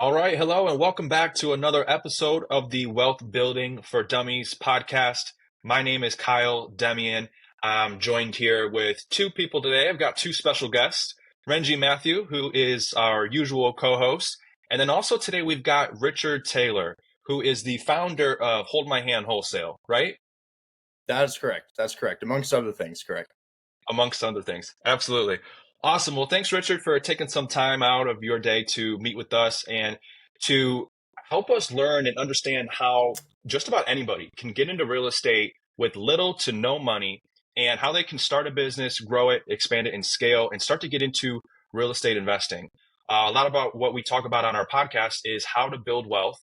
All right, hello, and welcome back to another episode of the Wealth Building for Dummies podcast. My name is Kyle Demian. I'm joined here with two people today. I've got two special guests, Renji Matthew, who is our usual co-host, and then also today we've got Richard Taylor, who is the founder of Hold My Hand Wholesale, right? That is correct. That's correct. Amongst other things, correct. Amongst other things. Absolutely. Awesome. Well, thanks, Richard, for taking some time out of your day to meet with us and to help us learn and understand how just about anybody can get into real estate with little to no money and how they can start a business, grow it, expand it, and scale and start to get into real estate investing. A lot about what we talk about on our podcast is how to build wealth.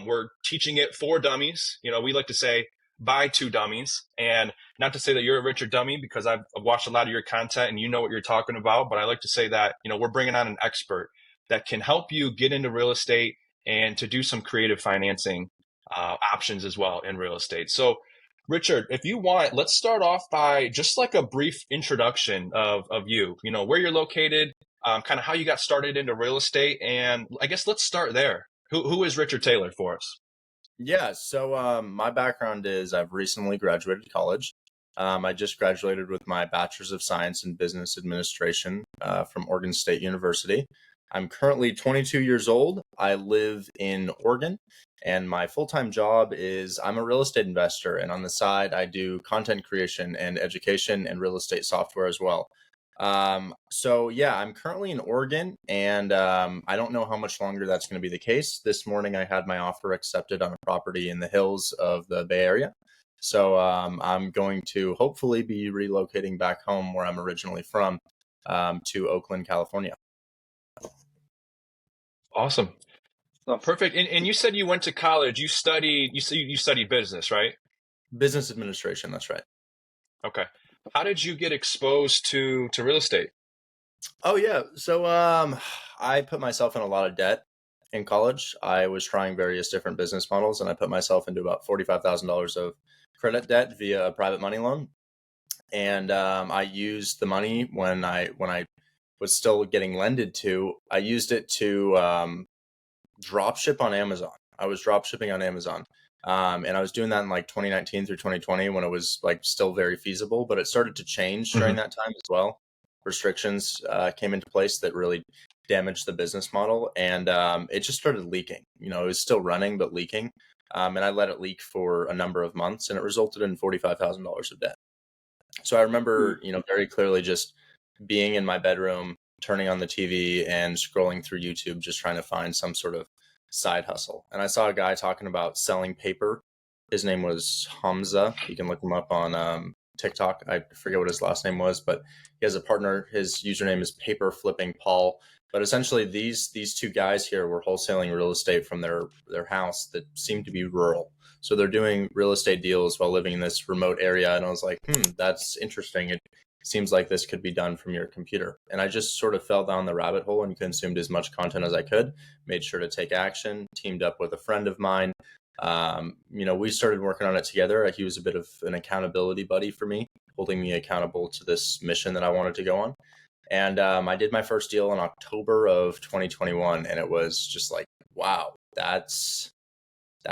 We're teaching it for dummies. You know, we like to say by two dummies. And not to say that you're a Richard dummy, because I've watched a lot of your content and you know what you're talking about, but I like to say that, you know, we're bringing on an expert that can help you get into real estate and to do some creative financing options as well in real estate. So, Richard, if you want, let's start off by just like a brief introduction of you, you know, where you're located, kind of how you got started into real estate. And I guess let's start there. Who is Richard Taylor for us? Yeah. So my background is I've recently graduated college. I just graduated with my Bachelor's of Science in Business Administration from Oregon State University. I'm currently 22 years old. I live in Oregon, and my full-time job is I'm a real estate investor. And on the side, I do content creation and education and real estate software as well. So yeah, I'm currently in Oregon, and I don't know how much longer that's going to be the case. This morning, I had my offer accepted on a property in the hills of the Bay Area. So I'm going to hopefully be relocating back home where I'm originally from, to Oakland, California. Awesome. Perfect. And you said you went to college. You studied business, right? Business administration, that's right. Okay. How did you get exposed to real estate? Oh yeah. So I put myself in a lot of debt in college. I was trying various different business models, and I put myself into about $45,000 of credit debt via a private money loan. And I used the money when I was still getting lended to. I used it to drop ship on Amazon. I was drop shipping on Amazon. And I was doing that in like 2019 through 2020 when it was like still very feasible, but it started to change during that time as well. Restrictions came into place that really damaged the business model, and it just started leaking. You know, it was still running, but leaking. And I let it leak for a number of months, and it resulted in $45,000 of debt. So I remember, you know, very clearly just being in my bedroom, turning on the TV and scrolling through YouTube, just trying to find some sort of side hustle. And I saw a guy talking about selling paper. His name was Hamza. You can look him up on TikTok. I forget what his last name was, but he has a partner. His username is Paper Flipping Paul. But essentially, these two guys here were wholesaling real estate from their house that seemed to be rural. So they're doing real estate deals while living in this remote area. And I was like, that's interesting. It seems like this could be done from your computer. And I just sort of fell down the rabbit hole and consumed as much content as I could, made sure to take action, teamed up with a friend of mine. You know, we started working on it together. He was a bit of an accountability buddy for me, holding me accountable to this mission that I wanted to go on. And I did my first deal in October of 2021. And it was just like, wow, that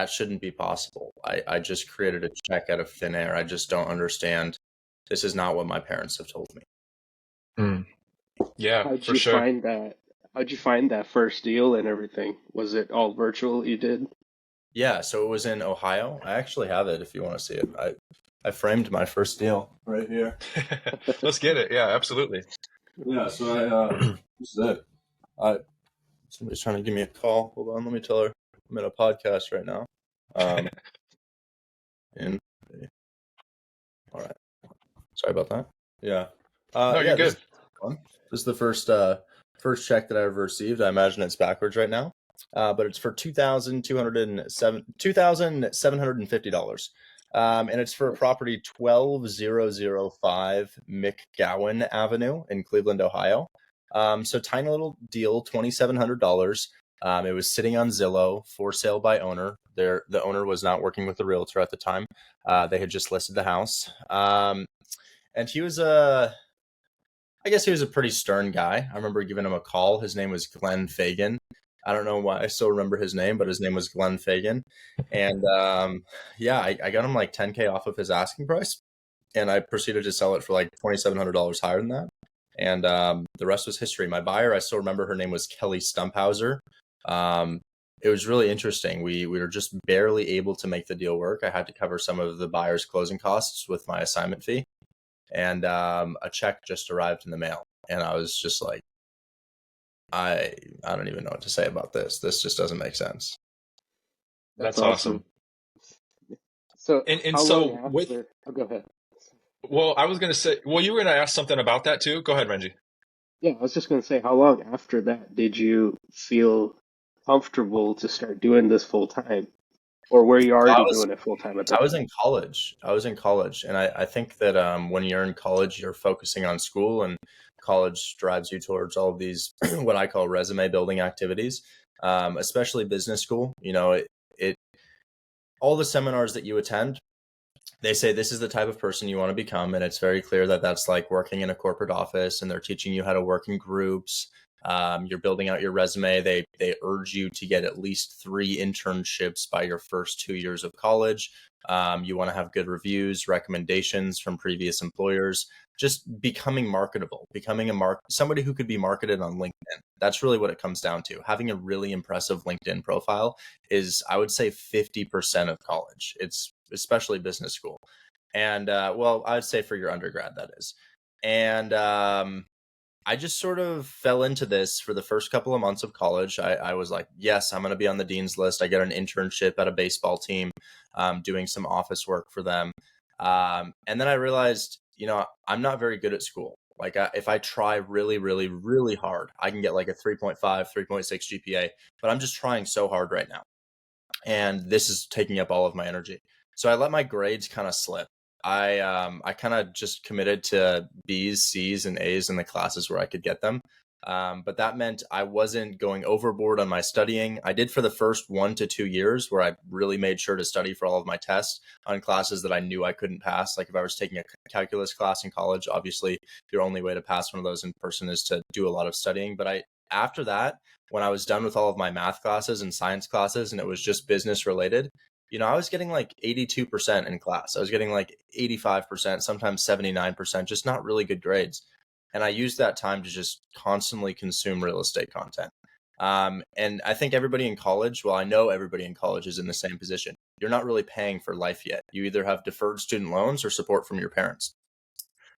shouldn't be possible. I just created a check out of thin air. I just don't understand. This is not what my parents have told me. Yeah, How'd for you sure. find that? How'd you find that first deal and everything? Was it all virtual you did? Yeah, so it was in Ohio. I actually have it if you want to see it. I framed my first deal right here. Let's get it. Yeah, absolutely. Yeah, so this is it. Somebody's trying to give me a call. Hold on, let me tell her I'm in a podcast right now. All right. Sorry about that. Yeah. No, you're good. This is the first check that I ever received. I imagine it's backwards right now. But it's for $2,750. And it's for a property 12005 McGowan Avenue in Cleveland, Ohio. So tiny little deal, $2,700. It was sitting on Zillow for sale by owner. The owner was not working with the realtor at the time. They had just listed the house. And he was I guess he was a pretty stern guy. I remember giving him a call. His name was Glenn Fagan. I don't know why I still remember his name, but his name was Glenn Fagan. And yeah, I got him like 10K off of his asking price, and I proceeded to sell it for like $2,700 higher than that. And the rest was history. My buyer, I still remember her name was Kelly Stumphauser. It was really interesting. We were just barely able to make the deal work. I had to cover some of the buyer's closing costs with my assignment fee, and a check just arrived in the mail, and I was just like, I don't even know what to say about this. This just doesn't make sense. That's That's awesome. awesome. So And how long so with, after? Oh, go ahead. well, I was going to say, well, you were going to ask something about that too. Go ahead, Renji. Yeah, I was just going to say, how long after that did you feel comfortable to start doing this full time? Or were you So already doing it full time at I that was point? in college. And I think that when you're in college, you're focusing on school, and college drives you towards all of these what I call resume building activities, especially business school. You know, it all the seminars that you attend, they say this is the type of person you want to become, and it's very clear that that's like working in a corporate office, and they're teaching you how to work in groups. You're building out your resume. They urge you to get at least 3 internships by your first 2 years of college. You want to have good reviews, recommendations from previous employers, just becoming marketable, becoming somebody who could be marketed on LinkedIn. That's really what it comes down to. Having a really impressive LinkedIn profile is, I would say, 50% of college. It's especially business school. And well, I'd say for your undergrad, that is. And I just sort of fell into this for the first couple of months of college. I was like, yes, I'm going to be on the dean's list. I get an internship at a baseball team, doing some office work for them. And then I realized, I'm not very good at school. Like if I try really, really, really hard, I can get like a 3.5, 3.6 GPA, but I'm just trying so hard right now. And this is taking up all of my energy. So I let my grades kind of slip. I kind of just committed to B's, C's, and A's in the classes where I could get them. But that meant I wasn't going overboard on my studying. I did for the first 1 to 2 years, where I really made sure to study for all of my tests on classes that I knew I couldn't pass. Like if I was taking a calculus class in college, obviously your only way to pass one of those in person is to do a lot of studying. But after that, when I was done with all of my math classes and science classes, and it was just business related, I was getting like 82% in class. I was getting like 85%, sometimes 79%, just not really good grades. And I used that time to just constantly consume real estate content. And I think everybody in college, well, I know everybody in college is in the same position. You're not really paying for life yet. You either have deferred student loans or support from your parents.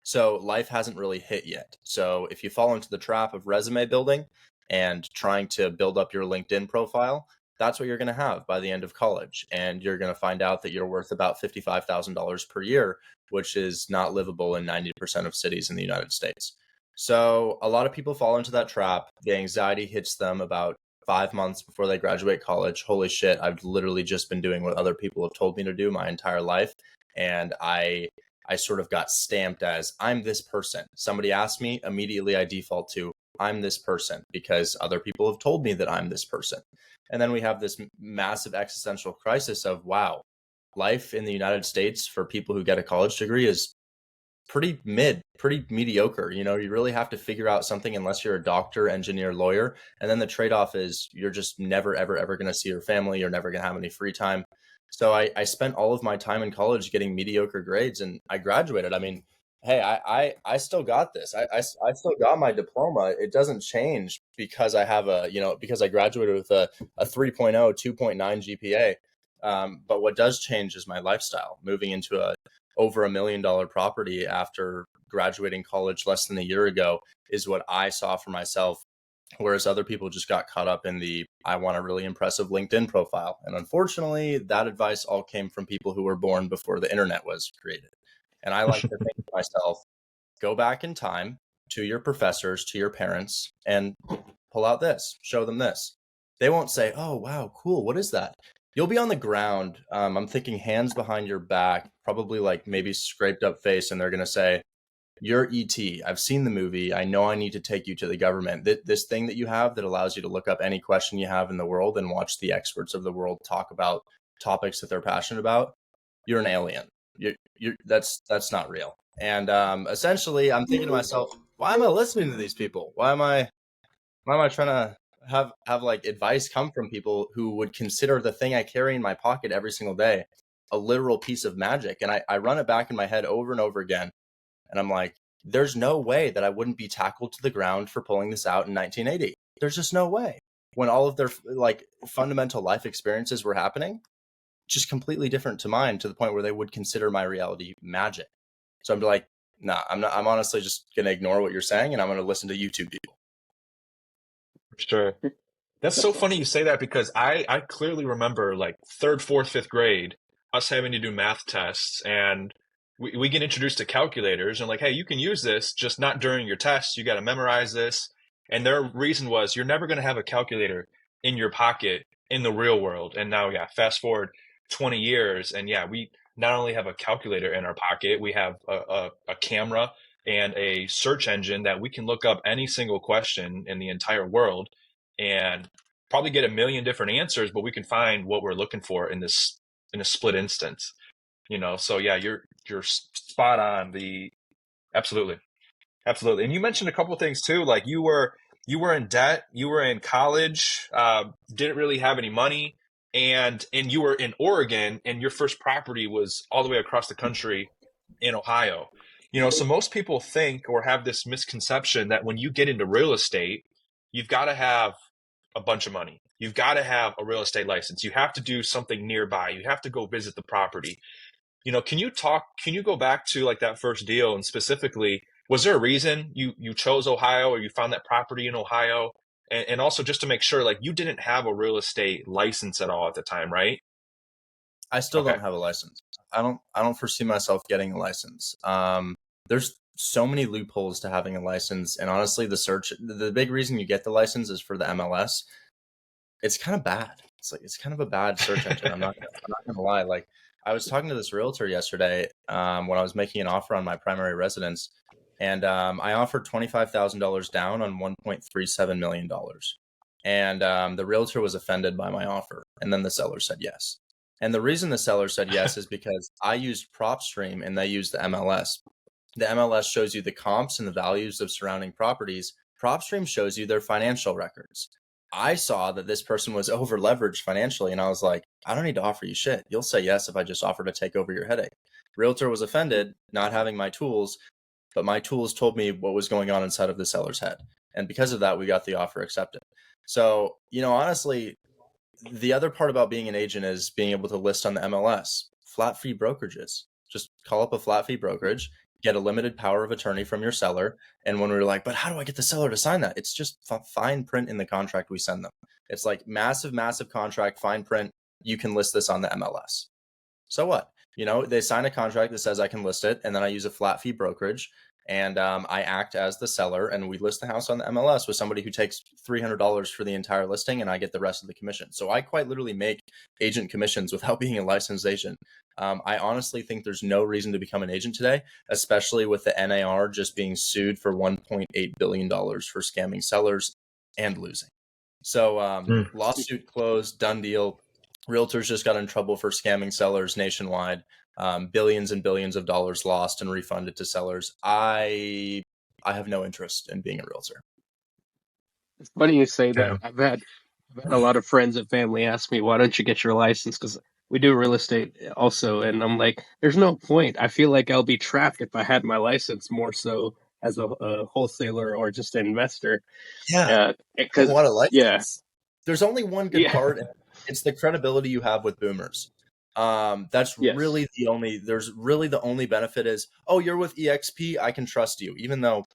So life hasn't really hit yet. So if you fall into the trap of resume building and trying to build up your LinkedIn profile, that's what you're going to have by the end of college. And you're going to find out that you're worth about $55,000 per year, which is not livable in 90% of cities in the United States. So a lot of people fall into that trap. The anxiety hits them about 5 months before they graduate college. Holy shit, I've literally just been doing what other people have told me to do my entire life. And I sort of got stamped as I'm this person. Somebody asked me, immediately I default to I'm this person because other people have told me that I'm this person. And then we have this massive existential crisis of, wow, life in the United States for people who get a college degree is pretty mediocre. You really have to figure out something unless you're a doctor, engineer, lawyer. And then the trade-off is you're just never, ever, ever going to see your family. You're never going to have any free time. So I spent all of my time in college getting mediocre grades, and I graduated. I mean, hey, I still got this. I still got my diploma. It doesn't change because I have because I graduated with a 3.0, 2.9 GPA. But what does change is my lifestyle. Moving into over $1 million property after graduating college less than a year ago is what I saw for myself. Whereas other people just got caught up in the, I want a really impressive LinkedIn profile. And unfortunately, that advice all came from people who were born before the internet was created. And I like to think to myself, go back in time to your professors, to your parents, and pull out this, show them this. They won't say, oh, wow, cool. What is that? You'll be on the ground. I'm thinking hands behind your back, probably like maybe scraped up face. And they're going to say, you're ET. I've seen the movie. I know I need to take you to the government. This thing that you have that allows you to look up any question you have in the world and watch the experts of the world talk about topics that they're passionate about. You're an alien. That's not real. And essentially, I'm thinking to myself, why am I listening to these people? Why am I trying to have like advice come from people who would consider the thing I carry in my pocket every single day a literal piece of magic. And I run it back in my head over and over again. And I'm like, there's no way that I wouldn't be tackled to the ground for pulling this out in 1980. There's just no way. When all of their like fundamental life experiences were happening, just completely different to mine, to the point where they would consider my reality magic. So I'm like, nah, I'm not. I'm honestly just gonna ignore what you're saying, and I'm gonna listen to YouTube people. Sure. That's so funny you say that, because I clearly remember like third, fourth, fifth grade, us having to do math tests, and we get introduced to calculators and like, hey, you can use this, just not during your tests. You got to memorize this. And their reason was you're never going to have a calculator in your pocket in the real world. And now, yeah, fast forward 20 years, and yeah, we not only have a calculator in our pocket, we have a camera and a search engine that we can look up any single question in the entire world and probably get a million different answers, but we can find what we're looking for in a split instance. So yeah, you're spot on. Absolutely. Absolutely. And you mentioned a couple of things too, like you were in debt, you were in college, didn't really have any money, and you were in Oregon, and your first property was all the way across the country in Ohio. So most people think or have this misconception that when you get into real estate, you've got to have a bunch of money. You've got to have a real estate license. You have to do something nearby. You have to go visit the property. Can you go back to like that first deal, and specifically, was there a reason you chose Ohio, or you found that property in Ohio? And also just to make sure, like, you didn't have a real estate license at all at the time, right? I still Okay. don't have a license. I don't foresee myself getting a license. There's so many loopholes to having a license, and honestly, the big reason you get the license is for the MLS. It's kind of bad. It's kind of a bad search engine. I'm not gonna lie. Like, I was talking to this realtor yesterday, when I was making an offer on my primary residence, and I offered $25,000 down on $1.37 million, and the realtor was offended by my offer, and then the seller said yes. And the reason the seller said yes is because I used PropStream and they used the MLS. The MLS shows you the comps and the values of surrounding properties. PropStream shows you their financial records. I saw that this person was over leveraged financially, and I was like, I don't need to offer you shit. You'll say yes if I just offer to take over your headache. Realtor was offended not having my tools, but my tools told me what was going on inside of the seller's head. And because of that, we got the offer accepted. So, honestly, the other part about being an agent is being able to list on the MLS. Flat fee brokerages. Just call up a flat fee brokerage, get a limited power of attorney from your seller. And when we were like, but how do I get the seller to sign that? It's just fine print in the contract we send them. It's like massive, massive contract, fine print. You can list this on the MLS. So what? They sign a contract that says I can list it, and then I use a flat fee brokerage, and I act as the seller, and we list the house on the MLS with somebody who takes $300 for the entire listing, and I get the rest of the commission. So I quite literally make agent commissions without being a licensed agent. I honestly think there's no reason to become an agent today, especially with the NAR just being sued for $1.8 billion for scamming sellers and losing. So lawsuit closed, done deal. Realtors just got in trouble for scamming sellers nationwide. Billions and billions of dollars lost and refunded to sellers. I have no interest in being a realtor. It's funny you say that. Yeah. I've had a lot of friends and family ask me, why don't you get your license? Because we do real estate also. And I'm like, there's no point. I feel like I'll be trapped if I had my license, more so as a wholesaler or just an investor. Yeah, I don't Because, want a yeah, license. There's only one good yeah, part. It's the credibility you have with boomers. That's yes, really there's really the only benefit is, oh, you're with EXP, I can trust you, even though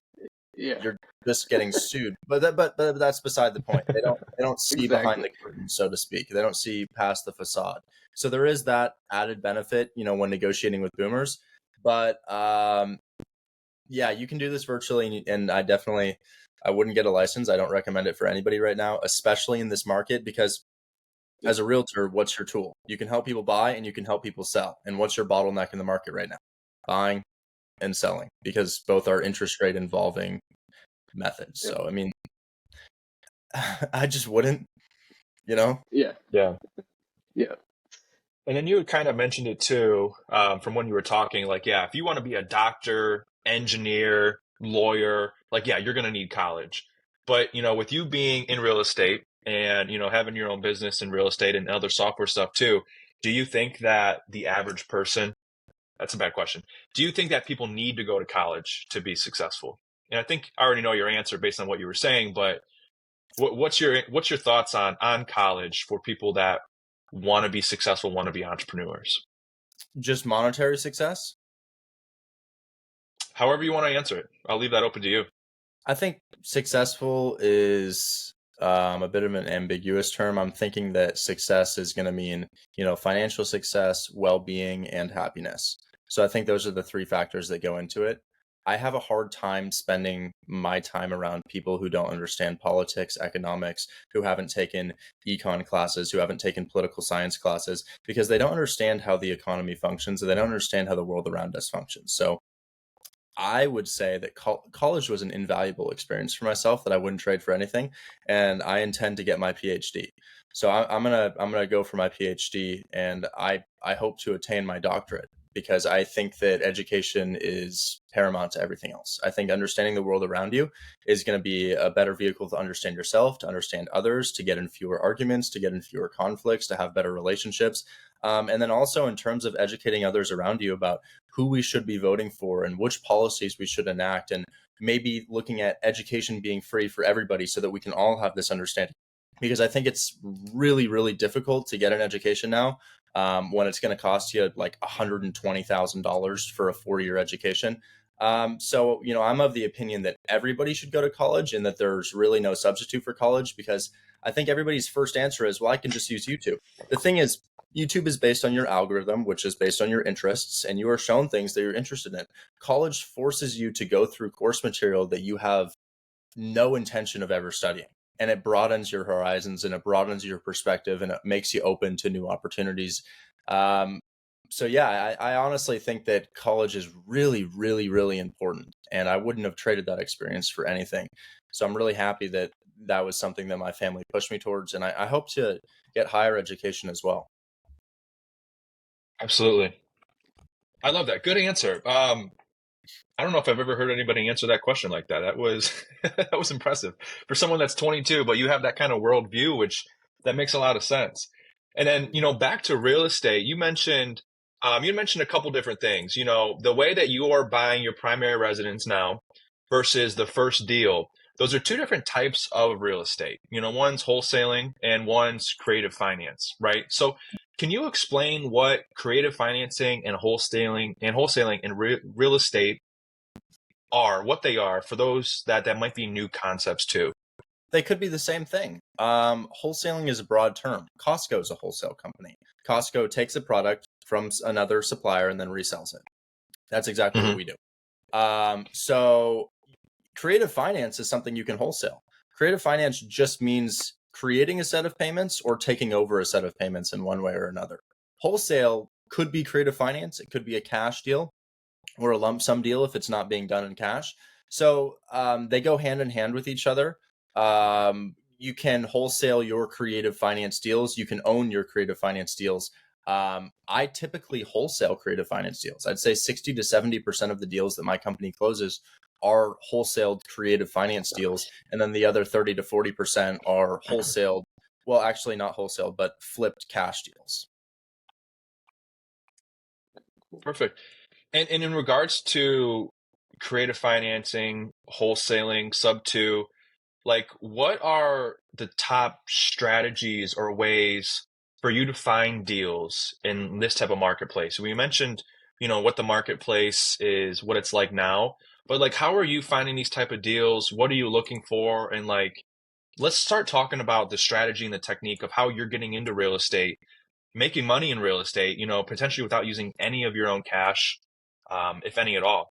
yeah, you're just getting sued. But that's beside the point. They don't see behind exactly. the curtain, so to speak. They don't see past the facade. So there is that added benefit, when negotiating with boomers. But yeah, you can do this virtually, and I wouldn't get a license. I don't recommend it for anybody right now, especially in this market, because as a realtor, what's your tool? You can help people buy and you can help people sell. And what's your bottleneck in the market right now? Buying and selling, because both are interest rate involving methods. Yep. So, I mean, I just wouldn't. Yeah, Yeah. yeah, And then you had kind of mentioned it too, from when you were talking, like, yeah, if you want to be a doctor, engineer, lawyer, like, yeah, you're going to need college. But, with you being in real estate and, having your own business in real estate and other software stuff too, do you think that the average person, that's a bad question. Do you think that people need to go to college to be successful? And I think I already know your answer based on what you were saying, but what's your thoughts on college for people that want to be successful, want to be entrepreneurs? Just monetary success? However you want to answer it. I'll leave that open to you. I think successful is a bit of an ambiguous term. I'm thinking that success is going to mean, financial success, well-being, and happiness. So I think those are the three factors that go into it. I have a hard time spending my time around people who don't understand politics, economics, who haven't taken econ classes, who haven't taken political science classes, because they don't understand how the economy functions and they don't understand how the world around us functions. So I would say that college was an invaluable experience for myself that I wouldn't trade for anything, and I intend to get my PhD. So I'm gonna go for my PhD, and I hope to attain my doctorate because I think that education is paramount to everything else. I think understanding the world around you is going to be a better vehicle to understand yourself, to understand others, to get in fewer arguments, to get in fewer conflicts, to have better relationships. And then also in terms of educating others around you about who we should be voting for and which policies we should enact, and maybe looking at education being free for everybody so that we can all have this understanding. Because I think it's really, really difficult to get an education now when it's going to cost you like $120,000 for a 4-year education. So, I'm of the opinion that everybody should go to college and that there's really no substitute for college, because I think everybody's first answer is, well, I can just use YouTube. The thing is, YouTube is based on your algorithm, which is based on your interests, and you are shown things that you're interested in. College forces you to go through course material that you have no intention of ever studying. And it broadens your horizons and it broadens your perspective and it makes you open to new opportunities. So yeah, I honestly think that college is really, really, really important. And I wouldn't have traded that experience for anything. So I'm really happy that that was something that my family pushed me towards. And I hope to get higher education as well. Absolutely. I love that. Good answer. I don't know if I've ever heard anybody answer that question like that. That was that was impressive for someone that's 22, but you have that kind of worldview, which that makes a lot of sense. And then, back to real estate, you mentioned a couple different things. The way that you are buying your primary residence now versus the first deal, those are two different types of real estate. One's wholesaling and one's creative finance, right? So can you explain what creative financing and wholesaling and real estate are, what they are for those that might be new concepts too? They could be the same thing. Wholesaling is a broad term. Costco is a wholesale company. Costco takes a product from another supplier and then resells it. That's exactly what we do. So creative finance is something you can wholesale. Creative finance just means creating a set of payments or taking over a set of payments in one way or another. Wholesale could be creative finance. It could be a cash deal or a lump sum deal if it's not being done in cash. So they go hand in hand with each other. You can wholesale your creative finance deals. You can own your creative finance deals. I typically wholesale creative finance deals. I'd say 60 to 70% of the deals that my company closes are wholesaled creative finance deals. And then the other 30 to 40% are wholesaled. Well, actually not wholesaled, but flipped cash deals. Perfect. And in regards to creative financing, wholesaling, sub two, like what are the top strategies or ways for you to find deals in this type of marketplace? We mentioned, what the marketplace is, what it's like now, but like, how are you finding these type of deals? What are you looking for? And like, let's start talking about the strategy and the technique of how you're getting into real estate, making money in real estate, potentially without using any of your own cash, if any at all.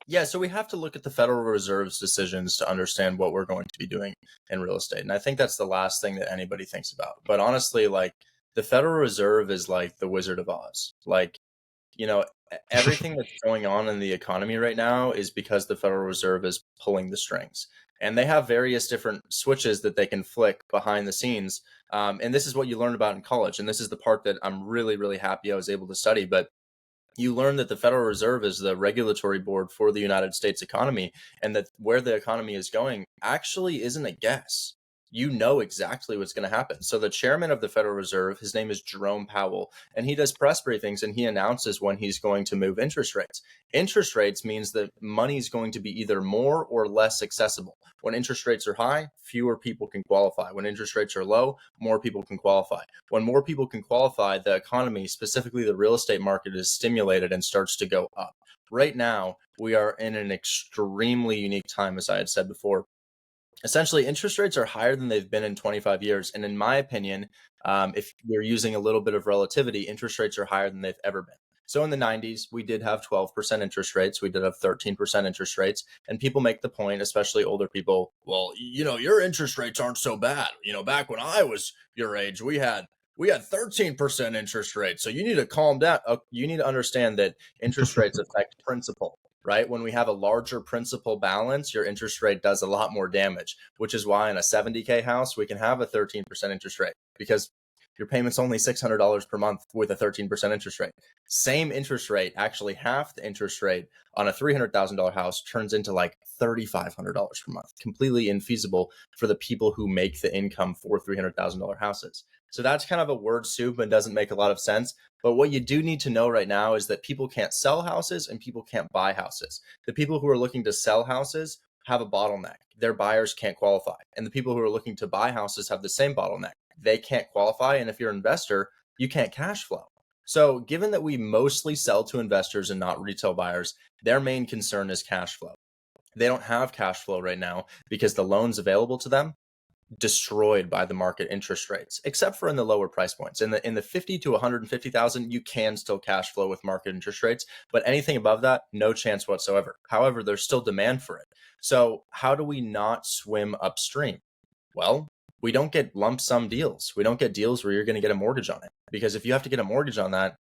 Yeah, so we have to look at the Federal Reserve's decisions to understand what we're going to be doing in real estate. And I think that's the last thing that anybody thinks about. But honestly, like the Federal Reserve is like the Wizard of Oz. Like, everything that's going on in the economy right now is because the Federal Reserve is pulling the strings. And they have various different switches that they can flick behind the scenes. And this is what you learn about in college. And this is the part that I'm really, really happy I was able to study. But you learn that the Federal Reserve is the regulatory board for the United States economy, and that where the economy is going actually isn't a guess. You know exactly what's going to happen. So the chairman of the Federal Reserve, his name is Jerome Powell, and he does press briefings and he announces when he's going to move interest rates. Interest rates means that money is going to be either more or less accessible. When interest rates are high, fewer people can qualify. When interest rates are low, more people can qualify. When more people can qualify, the economy, specifically the real estate market, is stimulated and starts to go up. Right now, we are in an extremely unique time, as I had said before. Essentially, interest rates are higher than they've been in 25 years. And in my opinion, if you're using a little bit of relativity, interest rates are higher than they've ever been. So in the 90s, we did have 12% interest rates. We did have 13% interest rates. And people make the point, especially older people, well, your interest rates aren't so bad. Back when I was your age, we had 13% interest rates. So you need to calm down. You need to understand that interest rates affect principal. Right? When we have a larger principal balance, your interest rate does a lot more damage, which is why in a 70K house, we can have a 13% interest rate because your payment's only $600 per month with a 13% interest rate. Same interest rate, actually half the interest rate on a $300,000 house turns into like $3,500 per month. Completely infeasible for the people who make the income for $300,000 houses. So that's kind of a word soup and doesn't make a lot of sense. But what you do need to know right now is that people can't sell houses and people can't buy houses. The people who are looking to sell houses have a bottleneck. Their buyers can't qualify. And the people who are looking to buy houses have the same bottleneck. They can't qualify. And if you're an investor, you can't cash flow. So given that we mostly sell to investors and not retail buyers, their main concern is cash flow. They don't have cash flow right now because the loans available to them destroyed by the market interest rates, except for in the lower price points. In the 50 to 150,000, you can still cash flow with market interest rates, but anything above that, no chance whatsoever. However, there's still demand for it. So how do we not swim upstream? Well, we don't get lump sum deals. We don't get deals where you're going to get a mortgage on it, because if you have to get a mortgage on that,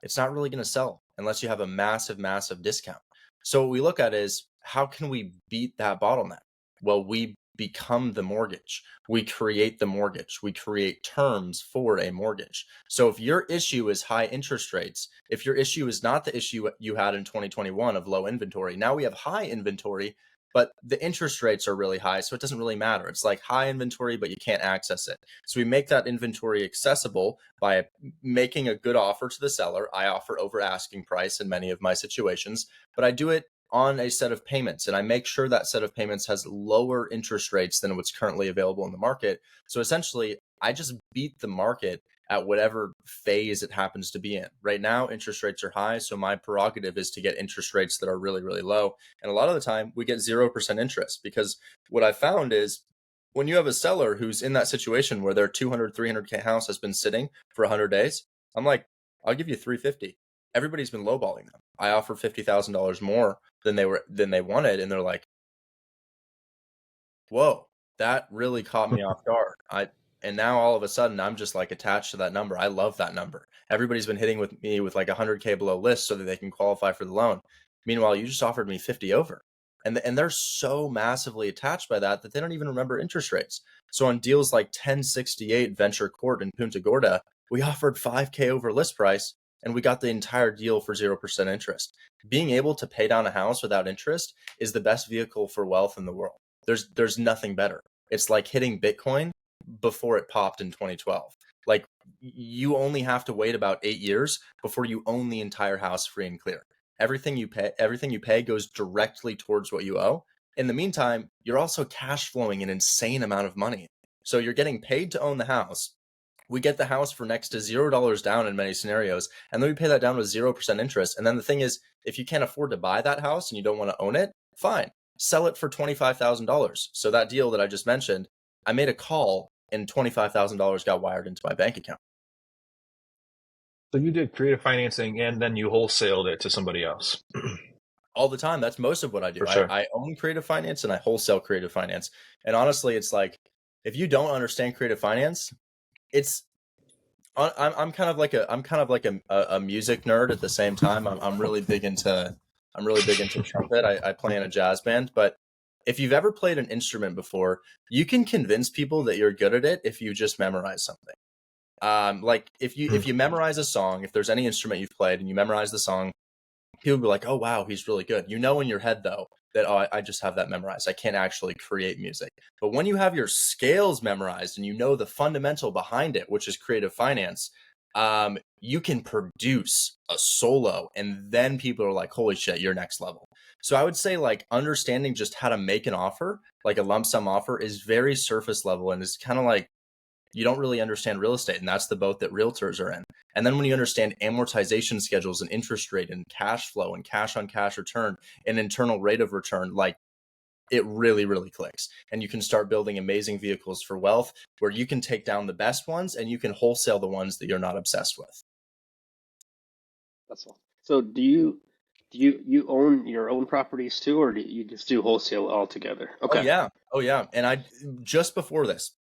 it's not really going to sell unless you have a massive, massive discount. So what we look at is, how can we beat that bottleneck? Well, we become the mortgage. We create the mortgage. We create terms for a mortgage. So if your issue is high interest rates, if your issue is not the issue you had in 2021 of low inventory, now we have high inventory, but the interest rates are really high. So it doesn't really matter. It's like high inventory, but you can't access it. So we make that inventory accessible by making a good offer to the seller. I offer over asking price in many of my situations, but I do it on a set of payments, and I make sure that set of payments has lower interest rates than what's currently available in the market. So essentially, I just beat the market at whatever phase it happens to be in. Right now, interest rates are high, so my prerogative is to get interest rates that are really, really low. And a lot of the time, we get 0% interest, because what I found is when you have a seller who's in that situation where their 200, 300K house has been sitting for 100 days, I'm like, I'll give you 350. Everybody's been lowballing them. I offer $50,000 more than they wanted, and they're like, whoa, that really caught me off guard. And now all of a sudden I'm just like attached to that number. I love that number. Everybody's been hitting with me with like 100K below list so that they can qualify for the loan. Meanwhile, you just offered me 50 over. And they're so massively attached by that they don't even remember interest rates. So on deals like 1068 Venture Court in Punta Gorda, we offered 5K over list price, and we got the entire deal for 0% interest. Being able to pay down a house without interest is the best vehicle for wealth in the world. There's nothing better. It's like hitting Bitcoin before it popped in 2012. Like, you only have to wait about 8 years before you own the entire house free and clear. Everything you pay goes directly towards what you owe. In the meantime, you're also cash flowing an insane amount of money. So you're getting paid to own the house. We get the house for next to $0 down in many scenarios, and then we pay that down with 0% interest. And then the thing is, if you can't afford to buy that house and you don't want to own it, fine, sell it for $25,000. So that deal that I just mentioned, I made a call and $25,000 got wired into my bank account. So you did creative financing and then you wholesaled it to somebody else. All the time. That's most of what I do. For sure. I own creative finance and I wholesale creative finance. And honestly, it's like, if you don't understand creative finance, I'm kind of like a music nerd at the same time. I'm really big into trumpet. I play in a jazz band, but if you've ever played an instrument before, you can convince people that you're good at it if you just memorize something. Like if you memorize a song, if there's any instrument you've played and you memorize the song, people will be like, oh, wow, he's really good. You know in your head, though, that, oh, I just have that memorized. I can't actually create music. But when you have your scales memorized and you know the fundamental behind it, which is creative finance, you can produce a solo, and then people are like, holy shit, you're next level. So I would say like understanding just how to make an offer, like a lump sum offer, is very surface level, and it's kind of like you don't really understand real estate, and that's the boat that realtors are in. And then when you understand amortization schedules and interest rate and cash flow and cash on cash return and internal rate of return, like it really, really clicks. And you can start building amazing vehicles for wealth where you can take down the best ones and you can wholesale the ones that you're not obsessed with. That's all. So do you own your own properties too, or do you just do wholesale altogether? Okay. Oh yeah. And I just before this,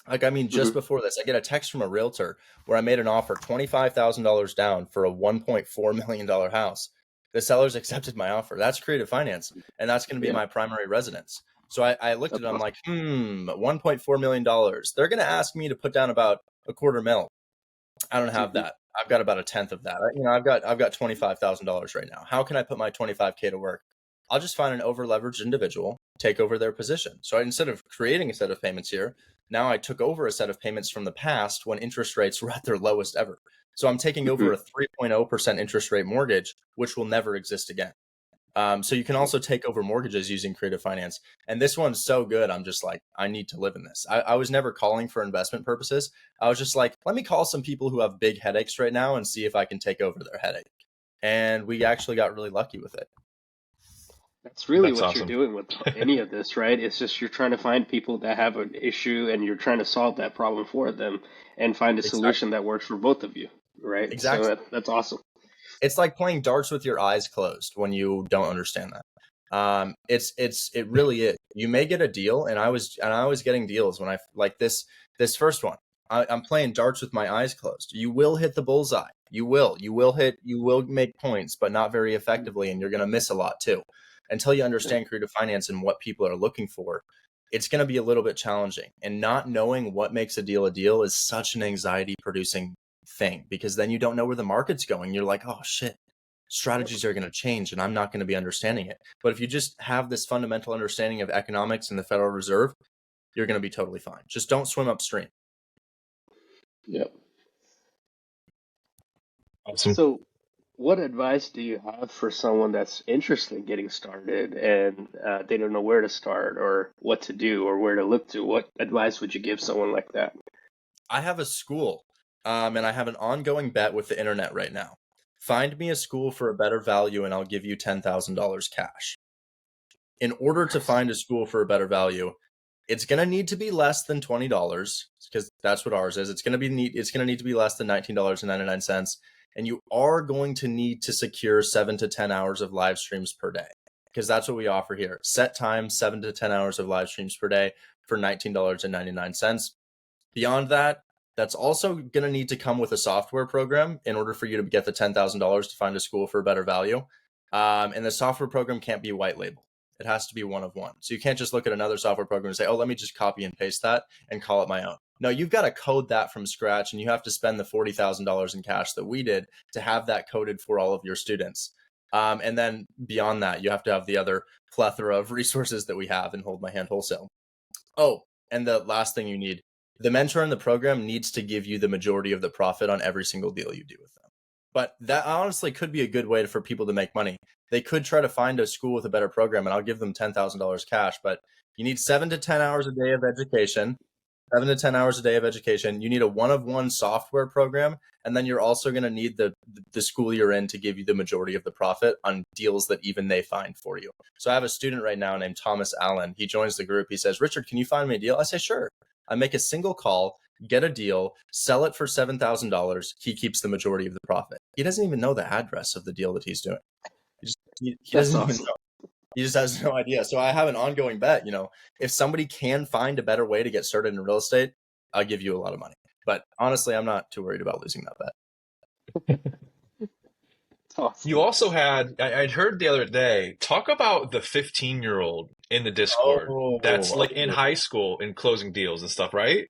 Mm-hmm. before this, I get a text from a realtor where I made an offer $25,000 down for a $1.4 million house. The sellers accepted my offer. That's creative finance, and that's going to be Yeah, my primary residence. So I looked at that's it, I'm awesome. like, $1.4 million. They're going to ask me to put down about a quarter mil. I don't have Mm-hmm. that. I've got about a tenth of that. I've got $25,000 right now. How can I put my 25K to work? I'll just find an over leveraged individual, take over their position. So instead of creating a set of payments here, now I took over a set of payments from the past when interest rates were at their lowest ever. So I'm taking over Mm-hmm. a 3.0% interest rate mortgage, which will never exist again. So you can also take over mortgages using creative finance. And this one's so good. I'm just like, I need to live in this. I was never calling for investment purposes. I was just like, let me call some people who have big headaches right now and see if I can take over their headache. And we actually got really lucky with it. That's really That's what you're awesome. doing with any of this, right? It's just you're trying to find people that have an issue and you're trying to solve that problem for them and find a Exactly. solution that works for both of you, right? So Exactly. that's awesome. It's like playing darts with your eyes closed when you don't understand that. It really is. You may get a deal, and I was getting deals when I like this first one. I'm playing darts with my eyes closed. You will hit the bullseye. You will make points, but not very effectively, and you're going to miss a lot too. Until you Yeah. understand creative finance and what people are looking for, it's going to be a little bit challenging. And not knowing what makes a deal is such an anxiety producing thing, because then you don't know where the market's going. You're like, oh shit, strategies are going to change and I'm not going to be understanding it. But if you just have this fundamental understanding of economics and the Federal Reserve, you're going to be totally fine. Just don't swim upstream. Yep. Awesome. So, what advice do you have for someone that's interested in getting started and they don't know where to start or what to do or where to look to? What advice would you give someone like that? I have a school, and I have an ongoing bet with the internet right now. Find me a school for a better value and I'll give you $10,000 cash. In order to Nice. find a school for a better value, it's going to need to be less than $20 because that's what ours is. It's going to need to be less than $19.99, and you are going to need to secure 7 to 10 hours of live streams per day because that's what we offer here. Set time, 7 to 10 hours of live streams per day for $19.99. Beyond that, that's also going to need to come with a software program in order for you to get the $10,000 to find a school for a better value. And the software program can't be white label. It has to be one of one. So you can't just look at another software program and say, oh, let me just copy and paste that and call it my own. No, you've got to code that from scratch, and you have to spend the $40,000 in cash that we did to have that coded for all of your students. And then beyond that, you have to have the other plethora of resources that we have in Hold My Hand Wholesale. Oh, and the last thing you need, the mentor in the program needs to give you the majority of the profit on every single deal you do with them. But that honestly could be a good way for people to make money. They could try to find a school with a better program, and I'll give them $10,000 cash, but you need 7 to 10 hours a day of education. 7 to 10 hours a day of education. You need a one-of-one software program, and then you're also going to need the school you're in to give you the majority of the profit on deals that even they find for you. So I have a student right now named Thomas Allen. He joins the group. He says, Richard, can you find me a deal? I say, sure. I make a single call, get a deal, sell it for $7,000. He keeps the majority of the profit. He doesn't even know the address of the deal that he's doing. He That's doesn't even awesome. know. He just has no idea. So I have an ongoing bet. If somebody can find a better way to get started in real estate, I'll give you a lot of money. But honestly, I'm not too worried about losing that bet. That's You awesome. also had, I'd heard the other day, talk about the 15-year-old in the Discord Oh, that's like in okay. high school and closing deals and stuff, right?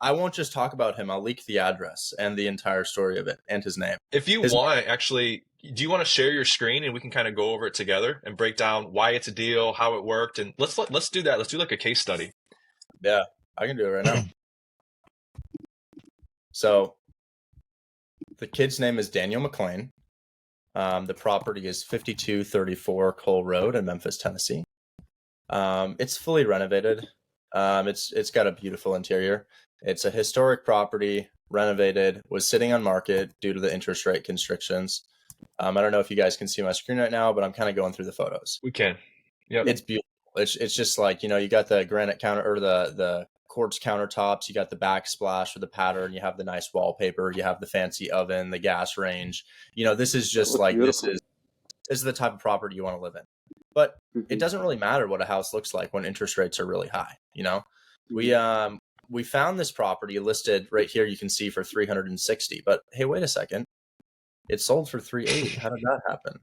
I won't just talk about him. I'll leak the address and the entire story of it and his name. If you want, actually, do you want to share your screen and we can kind of go over it together and break down why it's a deal, how it worked, and let's do that. Let's do like a case study. Yeah, I can do it right now. So the kid's name is Daniel McLean. The property is 5234 Cole Road in Memphis, Tennessee. It's fully renovated. It's got a beautiful interior. It's a historic property, renovated, was sitting on market due to the interest rate constrictions. I don't know if you guys can see my screen right now, but I'm kind of going through the photos. We can. Yeah. It's beautiful. It's just like, you got the granite counter or the quartz countertops, you got the backsplash for the pattern, you have the nice wallpaper, you have the fancy oven, the gas range. This is just like beautiful. This is the type of property you want to live in. But it doesn't really matter what a house looks like when interest rates are really high. We found this property listed right here. You can see for 360. But hey, wait a second. It sold for 380. How did that happen?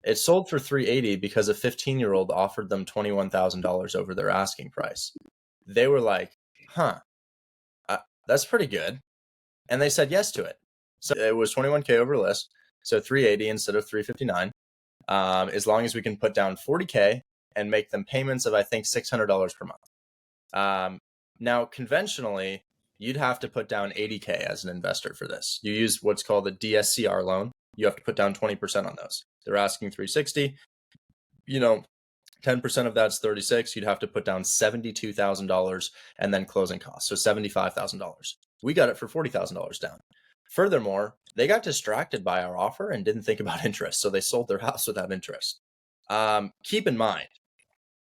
It sold for 380 because a 15-year-old offered them $21,000 over their asking price. They were like, that's pretty good. And they said yes to it. So it was 21K over list. So 380 instead of 359. As long as we can put down 40K and make them payments of, I think, $600 per month. Now, conventionally, you'd have to put down 80K as an investor for this. You use what's called a DSCR loan. You have to put down 20% on those. They're asking 360. 10% of that's 36. You'd have to put down $72,000 and then closing costs. So $75,000. We got it for $40,000 down. Furthermore, they got distracted by our offer and didn't think about interest. So they sold their house without interest. Keep in mind,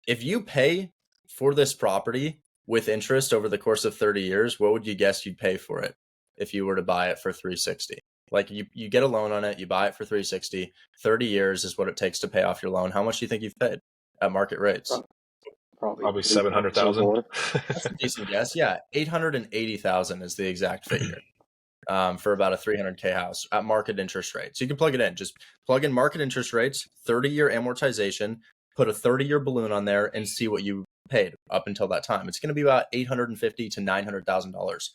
if you pay for this property with interest over the course of 30 years, what would you guess you'd pay for it if you were to buy it for 360? Like you get a loan on it, you buy it for 360, 30 years is what it takes to pay off your loan. How much do you think you've paid at market rates? Probably 700,000. That's a decent guess. Yeah. 880,000 is the exact figure. For about a 300K house at market interest rates. You can plug it in. Just plug in market interest rates, 30-year amortization, put a 30-year balloon on there and see what you paid up until that time. It's going to be about $850,000 to $900,000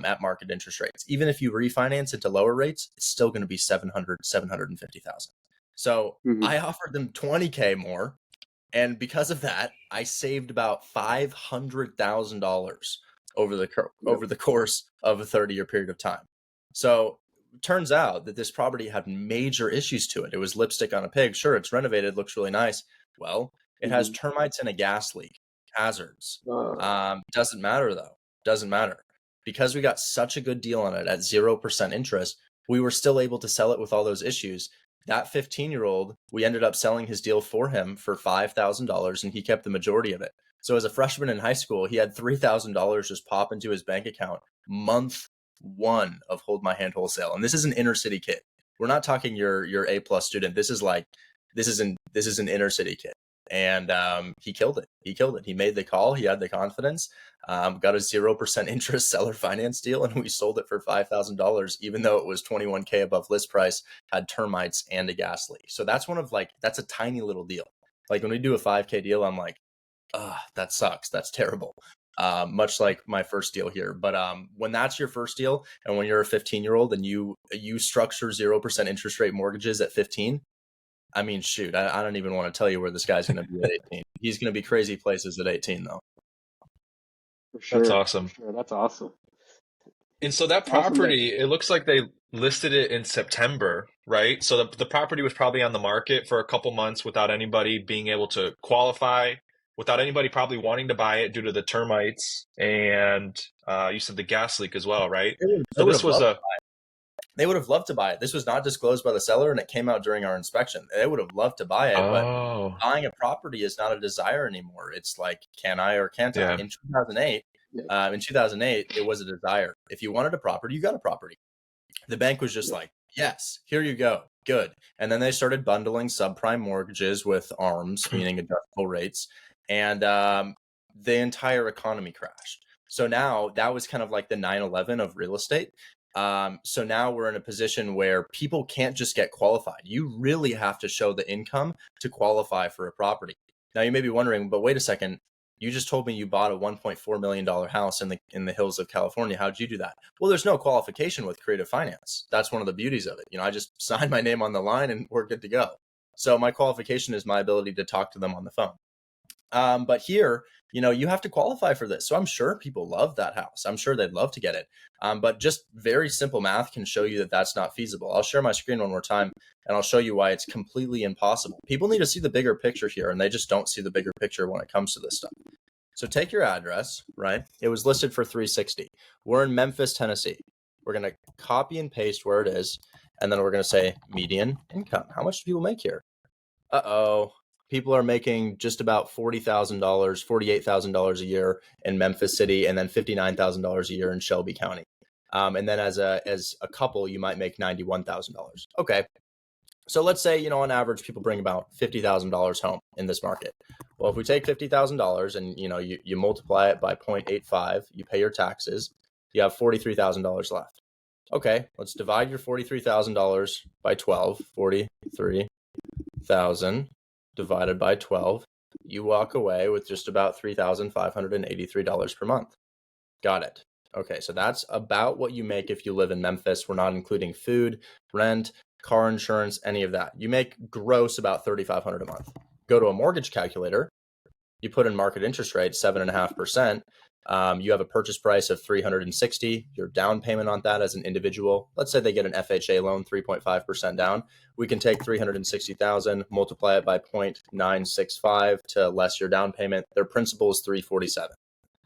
at market interest rates. Even if you refinance it to lower rates, it's still going to be $750,000. So I offered them 20K more. And because of that, I saved about $500,000 over the course of a 30-year period of time. So it turns out that this property had major issues to it. It was lipstick on a pig. Sure, it's renovated, looks really nice. Well, it has termites and a gas leak, hazards. Doesn't matter though. Doesn't matter. Because we got such a good deal on it at 0% interest, we were still able to sell it with all those issues. That 15-year-old, we ended up selling his deal for him for $5,000 and he kept the majority of it. So as a freshman in high school, he had $3,000 just pop into his bank account month one of Hold My Hand Wholesale. And this is an inner city kid. We're not talking your A+ student. This is an inner city kid. And he killed it. He made the call. He had the confidence, got a 0% interest seller finance deal, and we sold it for $5,000, even though it was 21K above list price, had termites and a gas leak. So that's that's a tiny little deal. Like when we do a 5K deal, I'm like, that sucks. That's terrible. Much like my first deal here. But when that's your first deal, and when you're a 15-year-old and you structure 0% interest rate mortgages at 15, I mean, shoot, I don't even want to tell you where this guy's going to be at 18. He's going to be crazy places at 18, though. For sure. That's awesome. For sure. That's awesome. And so that property, it looks like they listed it in September, right? So the property was probably on the market for a couple months without anybody being able to qualify, without anybody probably wanting to buy it due to the termites and you said the gas leak as well, right? So this was They would have loved to buy it. This was not disclosed by the seller, and it came out during our inspection. They would have loved to buy it, but buying a property is not a desire anymore. It's like, can I or can't I? In 2008, it was a desire. If you wanted a property, you got a property. The bank was just like, yes, here you go. Good. And then they started bundling subprime mortgages with ARMs, meaning adjustable rates, and the entire economy crashed. So now that was kind of like the 9/11 of real estate. So now we're in a position where people can't just get qualified. You really have to show the income to qualify for a property. Now you may be wondering, but wait a second, You just told me you bought a $1.4 million house in the hills of California. How'd you do that? Well, there's no qualification with creative finance. That's one of the beauties of it. I just signed my name on the line and we're good to go. So my qualification is my ability to talk to them on the phone. But here, you have to qualify for this. So I'm sure people love that house. I'm sure they'd love to get it. But just very simple math can show you that that's not feasible. I'll share my screen one more time and I'll show you why it's completely impossible. People need to see the bigger picture here, and they just don't see the bigger picture when it comes to this stuff. So take your address, right? It was listed for $360. We're in Memphis, Tennessee. We're going to copy and paste where it is. And then we're going to say median income. How much do people make here? Uh-oh. People are making just about $40,000, $48,000 a year in Memphis City, and then $59,000 a year in Shelby County. And then as a couple, you might make $91,000. Okay. So let's say, on average, people bring about $50,000 home in this market. Well, if we take $50,000 and, you multiply it by 0.85, you pay your taxes, you have $43,000 left. Okay, let's divide your $43,000 by 12, 43,000 divided by 12. You walk away with just about $3,583 per month. Got it. Okay, so that's about what you make if you live in Memphis. We're not including food, rent, car insurance, any of that. You make gross about $3,500 a month. Go to a mortgage calculator. You put in market interest rate, 7.5%. You have a purchase price of $360. Your down payment on that as an individual, let's say they get an FHA loan, 3.5% down. We can take $360,000, multiply it by 0.965 to less your down payment. Their principal is $347.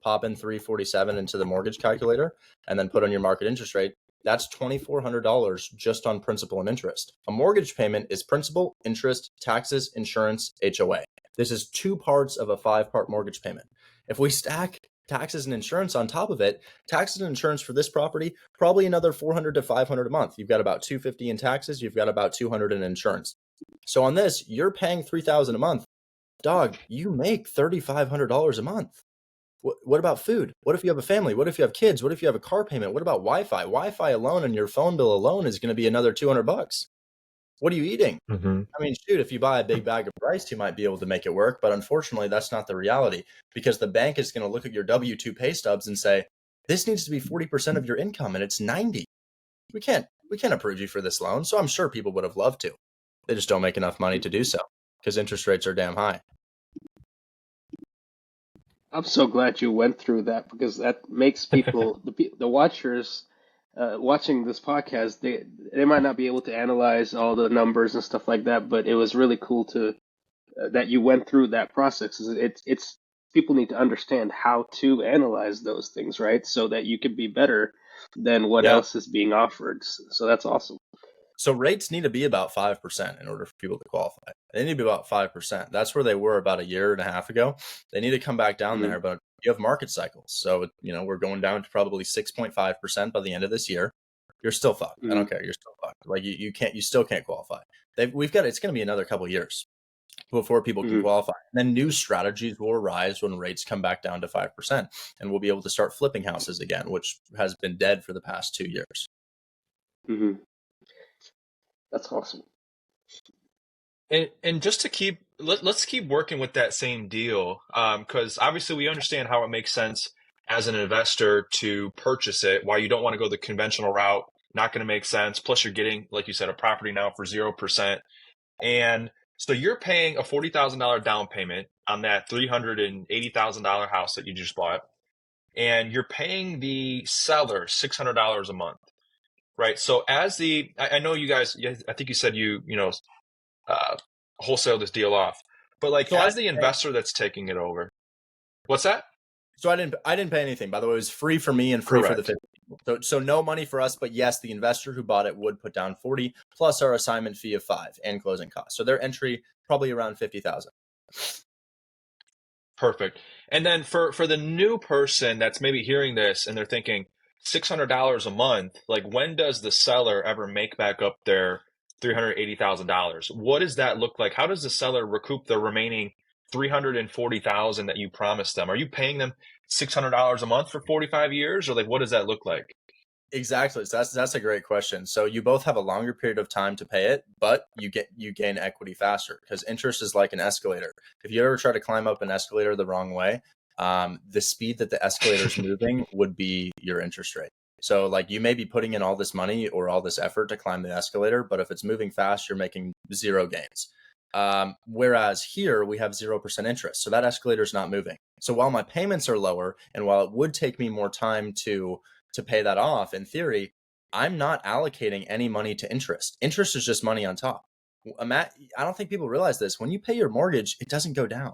Pop in $347 into the mortgage calculator and then put on your market interest rate. That's $2,400 just on principal and interest. A mortgage payment is principal, interest, taxes, insurance, HOA. This is 2 parts of a 5-part mortgage payment. If we stack taxes and insurance on top of it, taxes and insurance for this property, probably another $400 to $500 a month. You've got about $250 in taxes. You've got about $200 in insurance. So on this, you're paying $3,000 a month. Dog, you make $3,500 a month. What about food? What if you have a family? What if you have kids? What if you have a car payment? What about Wi-Fi? Wi-Fi alone and your phone bill alone is going to be another $200. What are you eating? Mm-hmm. I mean, shoot, if you buy a big bag of rice, you might be able to make it work. But unfortunately, that's not the reality, because the bank is going to look at your W-2 pay stubs and say, this needs to be 40% of your income, and it's 90. We can't approve you for this loan. So I'm sure people would have loved to. They just don't make enough money to do so because interest rates are damn high. I'm so glad you went through that, because that makes people, the watchers watching this podcast, they might not be able to analyze all the numbers and stuff like that, but it was really cool to that you went through that process. It's people need to understand how to analyze those things, right? So that you can be better than what else is being offered. So that's awesome. So rates need to be about 5% in order for people to qualify. They need to be about 5%. That's where they were about a year and a half ago. They need to come back down there, but you have market cycles. So, we're going down to probably 6.5% by the end of this year. You're still fucked. I don't care. You're still fucked. Like you still can't qualify. It's going to be another couple of years before people can qualify. And then new strategies will arise when rates come back down to 5%, and we'll be able to start flipping houses again, which has been dead for the past 2 years. Mm-hmm. That's awesome. And just to let's keep working with that same deal, because obviously we understand how it makes sense as an investor to purchase it, why you don't want to go the conventional route, not going to make sense. Plus you're getting, like you said, a property now for 0%. And so you're paying a $40,000 down payment on that $380,000 house that you just bought, and you're paying the seller $600 a month. Right. So I know you guys, I think you said wholesale this deal off, but as the investor that's taking it over, what's that? So I didn't pay anything. By the way, it was free for me and free for the 50 people. So no money for us, but yes, the investor who bought it would put down 40 plus our assignment fee of 5 and closing costs. So their entry probably around 50,000. Perfect. And then for the new person that's maybe hearing this and they're thinking $600 a month, when does the seller ever make back up their $380,000? What does that look like? How does the seller recoup the remaining $340,000 that you promised them? Are you paying them $600 a month for 45 years, or what does that look like? Exactly. So that's a great question. So you both have a longer period of time to pay it, but you gain equity faster, because interest is like an escalator. If you ever try to climb up an escalator the wrong way, the speed that the escalator is moving would be your interest rate. So like you may be putting in all this money or all this effort to climb the escalator, but if it's moving fast, you're making zero gains. Whereas here we have 0% interest. So that escalator is not moving. So while my payments are lower and while it would take me more time to pay that off, in theory, I'm not allocating any money to interest. Interest is just money on top. I don't think people realize this. When you pay your mortgage, it doesn't go down.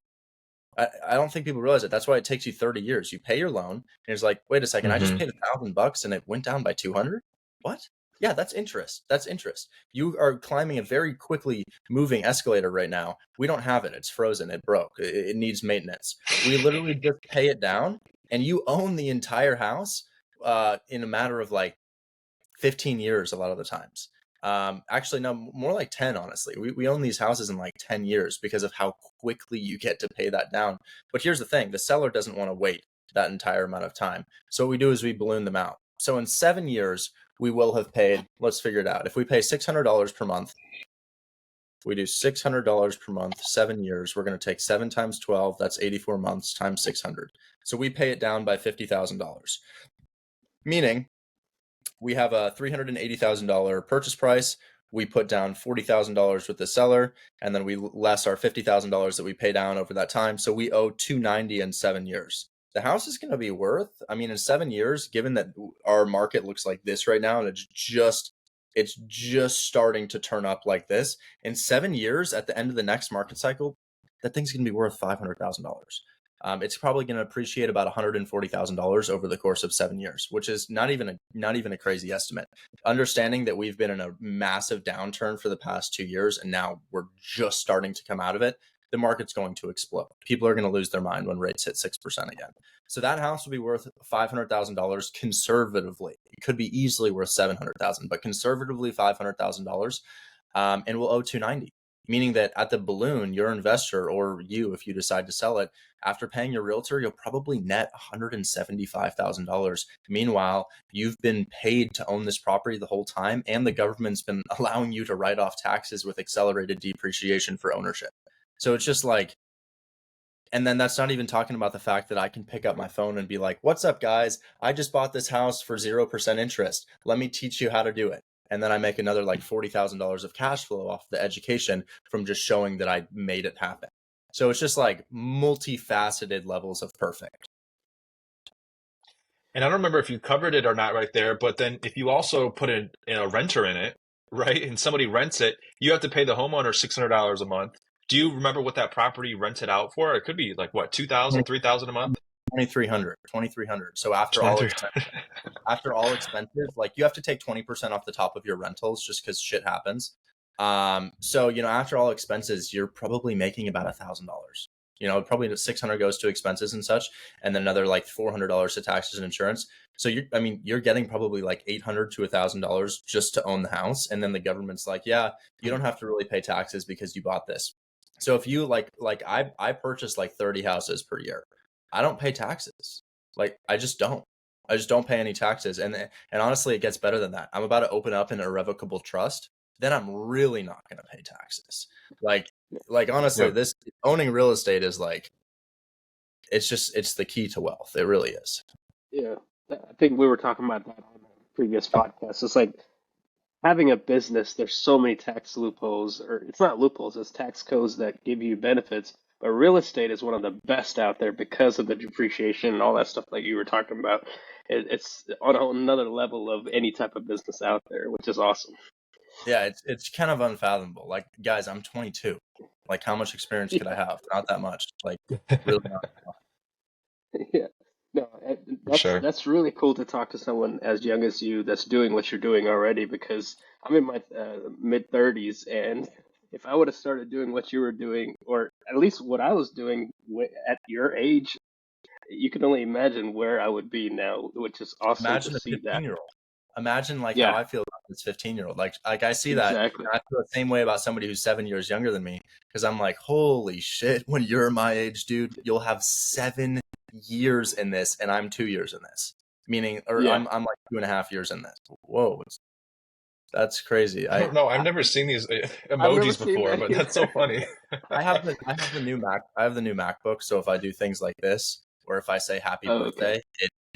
I don't think people realize it. That's why it takes you 30 years. You pay your loan and it's like, wait a second, I just paid $1,000 and it went down by 200. What? Yeah, that's interest. That's interest. You are climbing a very quickly moving escalator right now. We don't have it. It's frozen. It broke. It needs maintenance. We literally just pay it down and you own the entire house in a matter of like 15 years a lot of the times. Actually, no, more like 10, honestly. We own these houses in like 10 years because of how quickly you get to pay that down. But here's the thing, the seller doesn't want to wait that entire amount of time. So what we do is we balloon them out. So in 7 years, we will have paid, let's figure it out. If we pay $600 per month, we do $600 per month, 7 years, we're going to take 7 times 12, that's 84 months times 600. So we pay it down by $50,000, meaning we have a $380,000 purchase price. We put down $40,000 with the seller, and then we less our $50,000 that we pay down over that time. So we owe $290 in 7 years. The house is going to be worth, I mean, in 7 years, given that our market looks like this right now, and it's just starting to turn up like this. In 7 years, at the end of the next market cycle, that thing's going to be worth $500,000. It's probably going to appreciate about $140,000 over the course of 7 years, which is not even a crazy estimate. Understanding that we've been in a massive downturn for the past 2 years, and now we're just starting to come out of it, the market's going to explode. People are going to lose their mind when rates hit 6% again. So that house will be worth $500,000 conservatively. It could be easily worth $700,000, but conservatively $500,000, and we'll owe $290. Meaning that at the balloon, your investor or you, if you decide to sell it, after paying your realtor, you'll probably net $175,000. Meanwhile, you've been paid to own this property the whole time, and the government's been allowing you to write off taxes with accelerated depreciation for ownership. So it's just like, and then that's not even talking about the fact that I can pick up my phone and be like, what's up, guys? I just bought this house for 0% interest. Let me teach you how to do it. And then I make another like $40,000 of cash flow off the education from just showing that I made it happen. So it's just like multifaceted levels of perfect. And I don't remember if you covered it or not right there, but then if you also put a renter in it, right, and somebody rents it, you have to pay the homeowner $600 a month. Do you remember what that property rented out for? It could be like what, $2,000, $3,000 a month? $2,300. So after all expenses, like you have to take 20% off the top of your rentals just because shit happens. So, after all expenses, you're probably making about $1,000. Probably $600 goes to expenses and such, and then another like $400 to taxes and insurance. So you're getting probably like $800 to $1,000 just to own the house. And then the government's like, yeah, you don't have to really pay taxes because you bought this. So if you I purchase like 30 houses per year, I don't pay taxes. Like I just don't pay any taxes. And honestly, it gets better than that. I'm about to open up an irrevocable trust. Then I'm really not going to pay taxes. Like honestly, This owning real estate is like, it's the key to wealth. It really is. Yeah, I think we were talking about that on a previous podcast. It's like having a business, there's so many tax loopholes, or it's not loopholes, it's tax codes that give you benefits. But real estate is one of the best out there because of the depreciation and all that stuff like you were talking about. It's on another level of any type of business out there, which is awesome. Yeah, it's kind of unfathomable. Like, guys, I'm 22. Like, how much experience could I have? Not that much. Like, really not. Yeah. No, that's really cool to talk to someone as young as you that's doing what you're doing already, because I'm in my mid 30s, and if I would have started doing what you were doing, or at least what I was doing at your age, you can only imagine where I would be now, which is awesome Imagine to a see that. 15-year-old. Imagine how I feel about this 15-year-old. Like I see Exactly. that. I feel the same way about somebody who's 7 years younger than me, because I'm like, holy shit, when you're my age, dude, you'll have 7 years in this and I'm 2 years in this. Meaning, or Yeah. I'm like 2.5 years in this. Whoa. That's crazy. I don't know. I've never seen these emojis before, but that's so funny. I have the new Mac. I have the new MacBook. So if I do things like this, or if I say happy Oh, okay. birthday,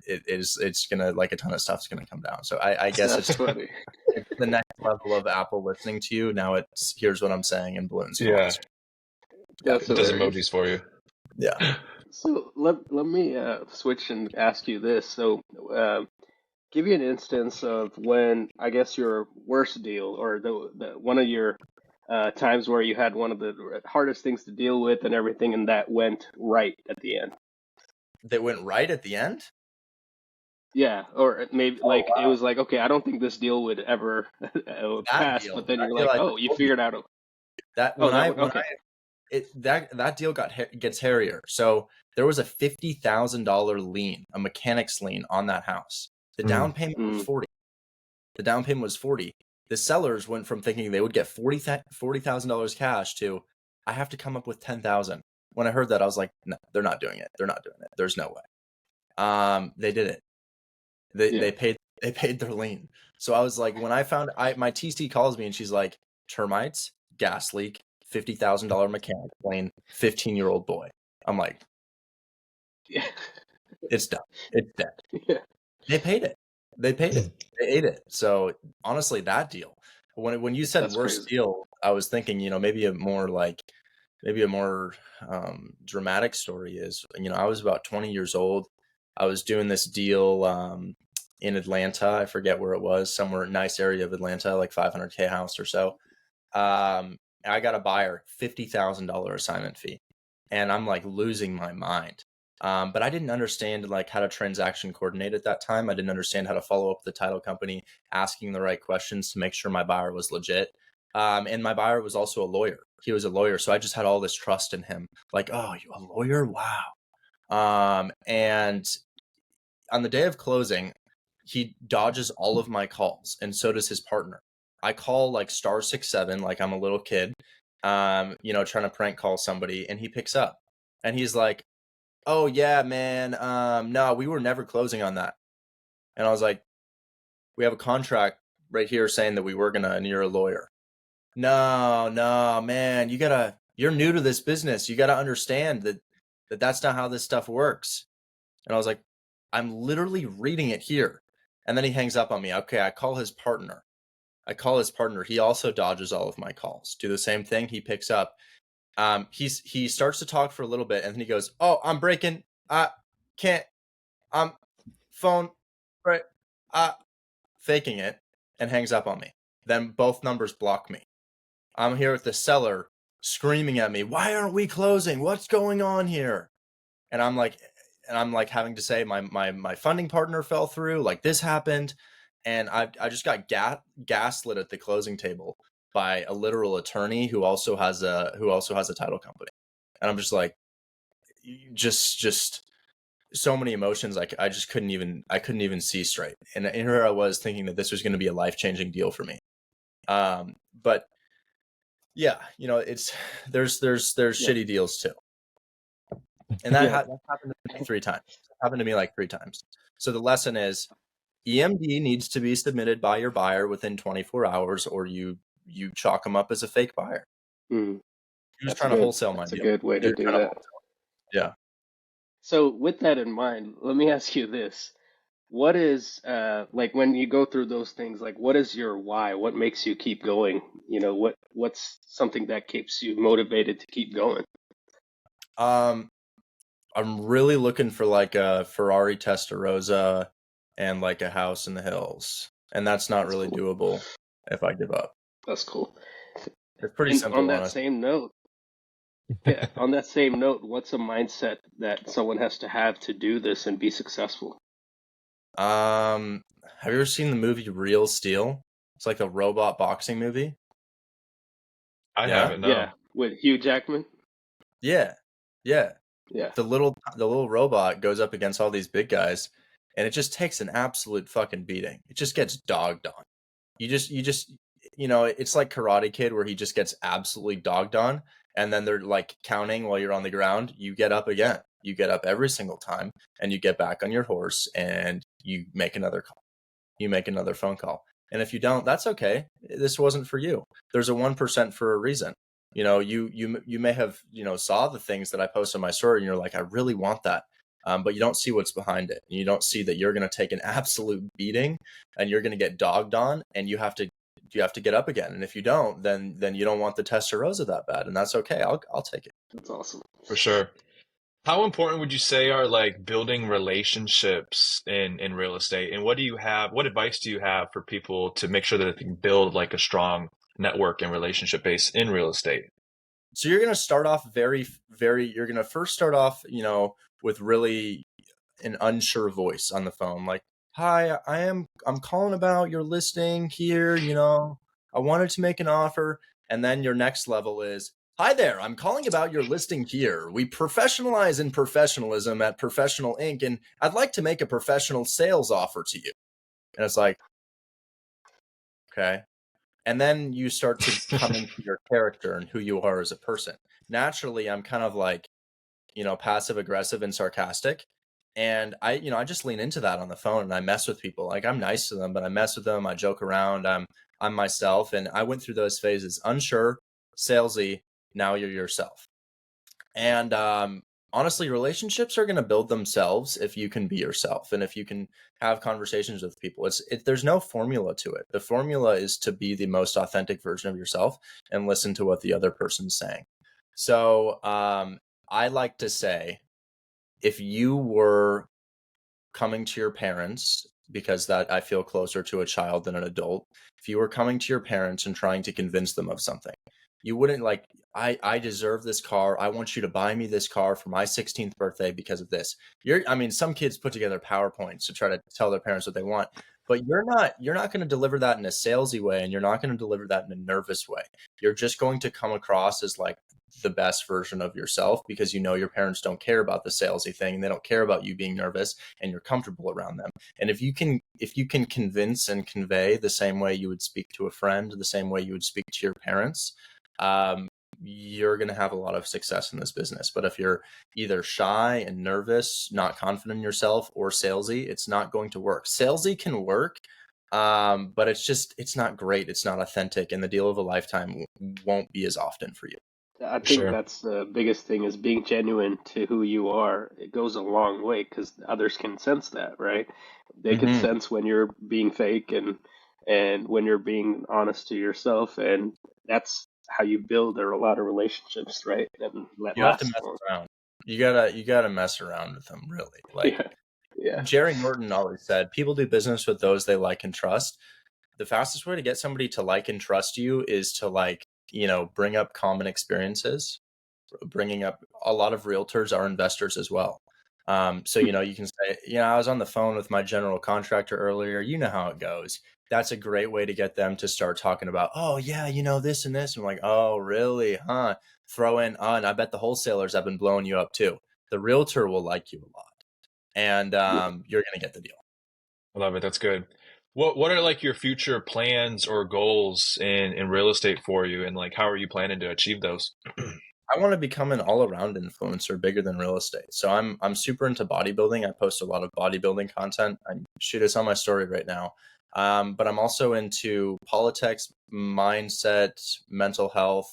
it's gonna, like, a ton of stuff's gonna come down. So I guess That's funny. it's the next level of Apple listening to you. Now it's here's what I'm saying in balloons and Yeah. hearts. Yeah. That's It does hilarious. emojis for you. Yeah. So let me switch and ask you this. So give you an instance of when I guess your worst deal or the one of your times where you had one of the hardest things to deal with and everything, and that went right at the end. They went right at the end. Yeah, or maybe Oh like it wow, was like, okay, I don't think this deal would ever pass, but then you're that deal like, I oh, you told you figured out. that Oh, when that I one. when Okay. that deal gets hairier. So there was a $50,000 lien, a mechanic's lien on that house. The down payment was Mm. 40. The down payment was 40. The sellers went from thinking they would get $40,000 cash to, I have to come up with 10,000. When I heard that, I was like, no, they're not doing it. They're not doing it. There's no way. They did it. Yeah. They paid their lien. So I was like, when I found my TC calls me and she's like, termites, gas leak, $50,000 mechanic lien, 15-year-old boy. I'm like, Yeah. it's done. It's dead. Yeah. They paid it. They paid it. They ate it. So honestly, that deal. When you said That's worst crazy. deal, I was thinking, maybe a more dramatic story is, I was about 20 years old. I was doing this deal in Atlanta. I forget where it was, somewhere nice area of Atlanta, like 500K house or so. I got a buyer, $50,000 assignment fee, and I'm like losing my mind. But I didn't understand like how to transaction coordinate at that time. I didn't understand how to follow up with the title company, asking the right questions to make sure my buyer was legit. And my buyer was also a lawyer. He was a lawyer, so I just had all this trust in him. Like, oh, you a lawyer? Wow. And on the day of closing, he dodges all of my calls, and so does his partner. I call like *67, like I'm a little kid, trying to prank call somebody, and he picks up, and he's like, "Oh yeah, man, no, we were never closing on that." And I was like, "We have a contract right here saying that we were gonna, and you're a lawyer." No, no, man, you're new to this business. You gotta understand that that's not how this stuff works. And I was like, I'm literally reading it here. And then he hangs up on me. Okay, I call his partner. He also dodges all of my calls. Do the same thing. He picks up. He starts to talk for a little bit, and then he goes, "Oh, I'm breaking. Can't. I'm phone. Right. Faking it," and hangs up on me. Then both numbers block me. I'm here with the seller screaming at me, "Why aren't we closing? What's going on here?" And I'm like, having to say my funding partner fell through, like this happened, and I just got gaslit at the closing table by a literal attorney who also has a title company, and I'm just like, just so many emotions. Like I couldn't even see straight, and here I was thinking that this was going to be a life-changing deal for me. But yeah, it's there's Yeah. shitty deals too. And that Yeah. happened to me 3 times. It happened to me like 3 times. So the lesson is EMD needs to be submitted by your buyer within 24 hours, or you chalk them up as a fake buyer. Mm. You're just That's trying to good. wholesale my That's a deal. good way to You're do trying to that. wholesale. Yeah. So with that in mind, let me ask you this. What is like when you go through those things, like what is your why? What makes you keep going? What's something that keeps you motivated to keep going? I'm really looking for like a Ferrari Testarossa and like a house in the hills, and that's not That's really cool. doable if I give up. That's cool. It's pretty And on simple, that honestly. same note, yeah, on that same note, what's a mindset that someone has to have to do this and be successful? Have you ever seen the movie Real Steel? It's like a robot boxing movie. I Yeah. haven't, Yeah, no. with Hugh Jackman. Yeah. Yeah. Yeah, The little robot goes up against all these big guys, and it just takes an absolute fucking beating. It just gets dogged on. You just it's like Karate Kid where he just gets absolutely dogged on, and then they're like counting while you're on the ground. You get up again. You get up every single time, and you get back on your horse, and you make another call. You make another phone call. And if you don't, that's okay. This wasn't for you. There's a 1% for a reason. You may have, saw the things that I post on my story, and you're like, I really want that. but you don't see what's behind it. You don't see that you're going to take an absolute beating and you're going to get dogged on, and you have to get up again. And if you don't, then you don't want the Testarossa that bad, and that's okay. I'll take it. That's awesome. For sure. How important would you say are like building relationships in real estate? And what advice do you have for people to make sure that they can build like a strong network and relationship base in real estate? So you're going to start off you're going to first start off, with really an unsure voice on the phone. Like, hi, I'm calling about your listing here. I wanted to make an offer. And then your next level is, hi there, I'm calling about your listing here. We professionalize in professionalism at Professional Inc. And I'd like to make a professional sales offer to you. And it's like, okay. And then you start to come into your character and who you are as a person. Naturally, I'm kind of like, passive aggressive and sarcastic. And I just lean into that on the phone, and I mess with people. Like, I'm nice to them, but I mess with them. I joke around. I'm myself. And I went through those phases: unsure, salesy. Now you're yourself. And honestly, relationships are going to build themselves if you can be yourself and if you can have conversations with people. There's no formula to it. The formula is to be the most authentic version of yourself and listen to what the other person's saying. So I like to say, if you were coming to your parents, because that I feel closer to a child than an adult, if you were coming to your parents and trying to convince them of something, you wouldn't like, I deserve this car. I want you to buy me this car for my 16th birthday because of this. Some kids put together PowerPoints to try to tell their parents what they want, but you're not going to deliver that in a salesy way, and you're not going to deliver that in a nervous way. You're just going to come across as like the best version of yourself, because your parents don't care about the salesy thing, and they don't care about you being nervous, and you're comfortable around them. And if you can convince and convey the same way you would speak to a friend, the same way you would speak to your parents, you're going to have a lot of success in this business. But if you're either shy and nervous, not confident in yourself, or salesy, it's not going to work. Salesy can work, but it's not great. It's not authentic, and the deal of a lifetime won't be as often for you. I think Sure. that's the biggest thing, is being genuine to who you are. It goes a long way because others can sense that, right? They can sense when you're being fake and when you're being honest to yourself, and that's how you build a lot of relationships, right? And You have to last mess long. around. You gotta mess around with them, really. Like, Yeah. Jerry Norton always said, people do business with those they like and trust. The fastest way to get somebody to like and trust you is to bring up common experiences. Bringing up, a lot of realtors are investors as well. So, you can say, I was on the phone with my general contractor earlier. You know how it goes. That's a great way to get them to start talking about, oh yeah, this and this. And I'm like, oh really? Huh? Throw in, and I bet the wholesalers have been blowing you up too. The realtor will like you a lot, and you're going to get the deal. I love it. That's good. What are like your future plans or goals in real estate for you, and like how are you planning to achieve those? I want to become an all-around influencer bigger than real estate. So I'm super into bodybuilding. I post a lot of bodybuilding content. It's on my story right now. But I'm also into politics, mindset, mental health,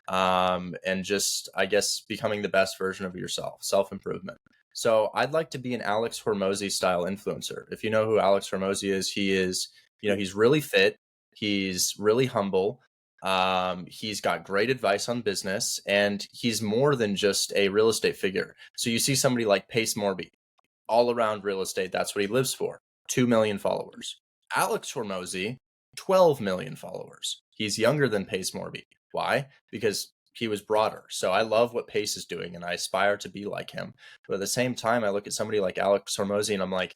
and just, I guess, becoming the best version of yourself, self-improvement. So I'd like to be an Alex Hormozy style influencer. If you know who Alex Hormozy is, he's really fit. He's really humble. He's got great advice on business, and he's more than just a real estate figure. So you see somebody like Pace Morby, all around real estate. That's what he lives for. 2 million followers. Alex Hormozy, 12 million followers. He's younger than Pace Morby. Why? Because he was broader. So I love what Pace is doing, and I aspire to be like him. But at the same time, I look at somebody like Alex Hormozy, and I'm like,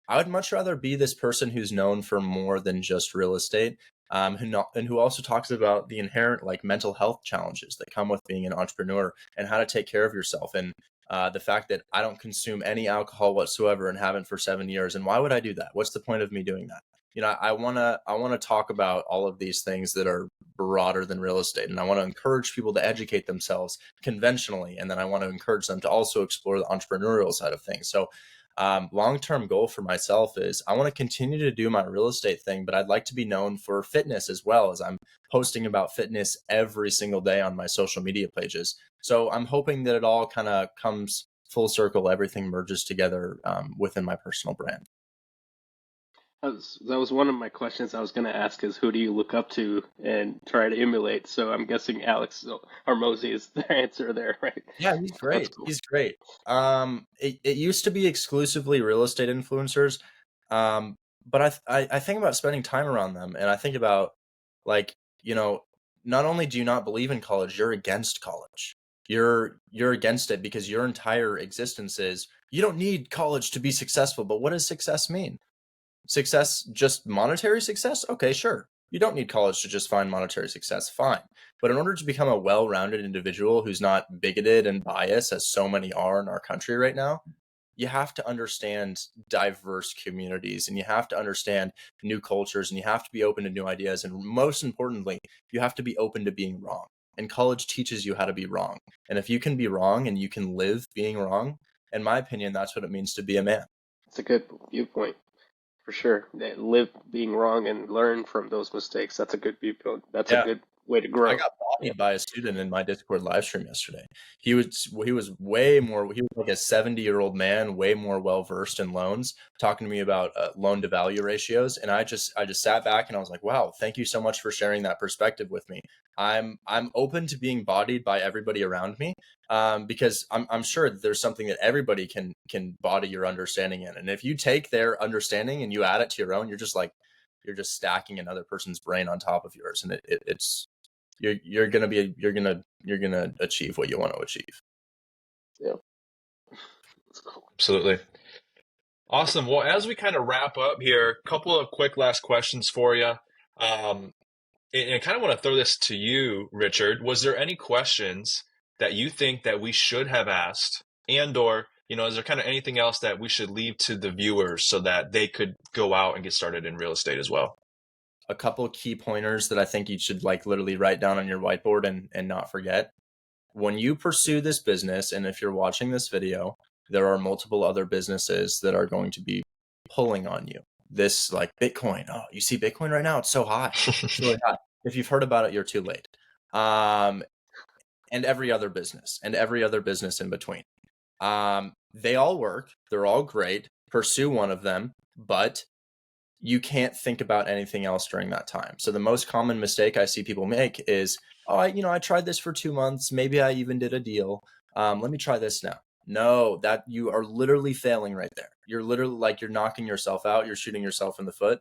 I would much rather be this person who's known for more than just real estate, who also talks about the inherent mental health challenges that come with being an entrepreneur, and how to take care of yourself, and the fact that I don't consume any alcohol whatsoever and haven't for 7 years. And why would I do that? What's the point of me doing that? I want to talk about all of these things that are broader than real estate, and I want to encourage people to educate themselves conventionally, and then I want to encourage them to also explore the entrepreneurial side of things. So long-term goal for myself is I want to continue to do my real estate thing, but I'd like to be known for fitness as well, as I'm posting about fitness every single day on my social media pages. So I'm hoping that it all kind of comes full circle, everything merges together within my personal brand. That was one of my questions I was going to ask is who do you look up to and try to emulate? So I'm guessing Alex Hormozy is the answer there, right? Yeah, he's That's great. cool. He's great. It used to be exclusively real estate influencers, but I think about spending time around them, and I think about like, not only do you not believe in college, you're against college. You're against it because your entire existence is you don't need college to be successful. But what does success mean? Success, just monetary success? Okay, sure. You don't need college to just find monetary success. Fine. But in order to become a well-rounded individual who's not bigoted and biased, as so many are in our country right now, you have to understand diverse communities, and you have to understand new cultures, and you have to be open to new ideas. And most importantly, you have to be open to being wrong. And college teaches you how to be wrong. And if you can be wrong and you can live being wrong, in my opinion, that's what it means to be a man. It's a good viewpoint for sure. Live being wrong and learn from those mistakes. That's a good viewpoint. That's a Yeah. good way to I grow. got bodied by a student in my Discord live stream yesterday. He was way more. He was like a 70-year-old man, way more well versed in loans, talking to me about loan to value ratios. And I just sat back and I was like, wow, thank you so much for sharing that perspective with me. I'm open to being bodied by everybody around me, because I'm sure that there's something that everybody can body your understanding in. And if you take their understanding and you add it to your own, you're just stacking another person's brain on top of yours, and it's you're gonna achieve what you want to achieve. Yeah. That's cool. Absolutely. Awesome. Well, as we kind of wrap up here, a couple of quick last questions for you. And I kind of want to throw this to you, Richard. Was there any questions that you think that we should have asked, or is there kind of anything else that we should leave to the viewers so that they could go out and get started in real estate as well? A couple key pointers that I think you should literally write down on your whiteboard and not forget. When you pursue this business, and if you're watching this video, there are multiple other businesses that are going to be pulling on you. This, like Bitcoin. Oh, you see Bitcoin right now? It's so high. It's really high. If you've heard about it, you're too late. And every other business in between. They all work. They're all great. Pursue one of them, but you can't think about anything else during that time. So the most common mistake I see people make is, oh, I tried this for 2 months. Maybe I even did a deal. Let me try this now. No, that you are literally failing right there. You're literally you're knocking yourself out. You're shooting yourself in the foot.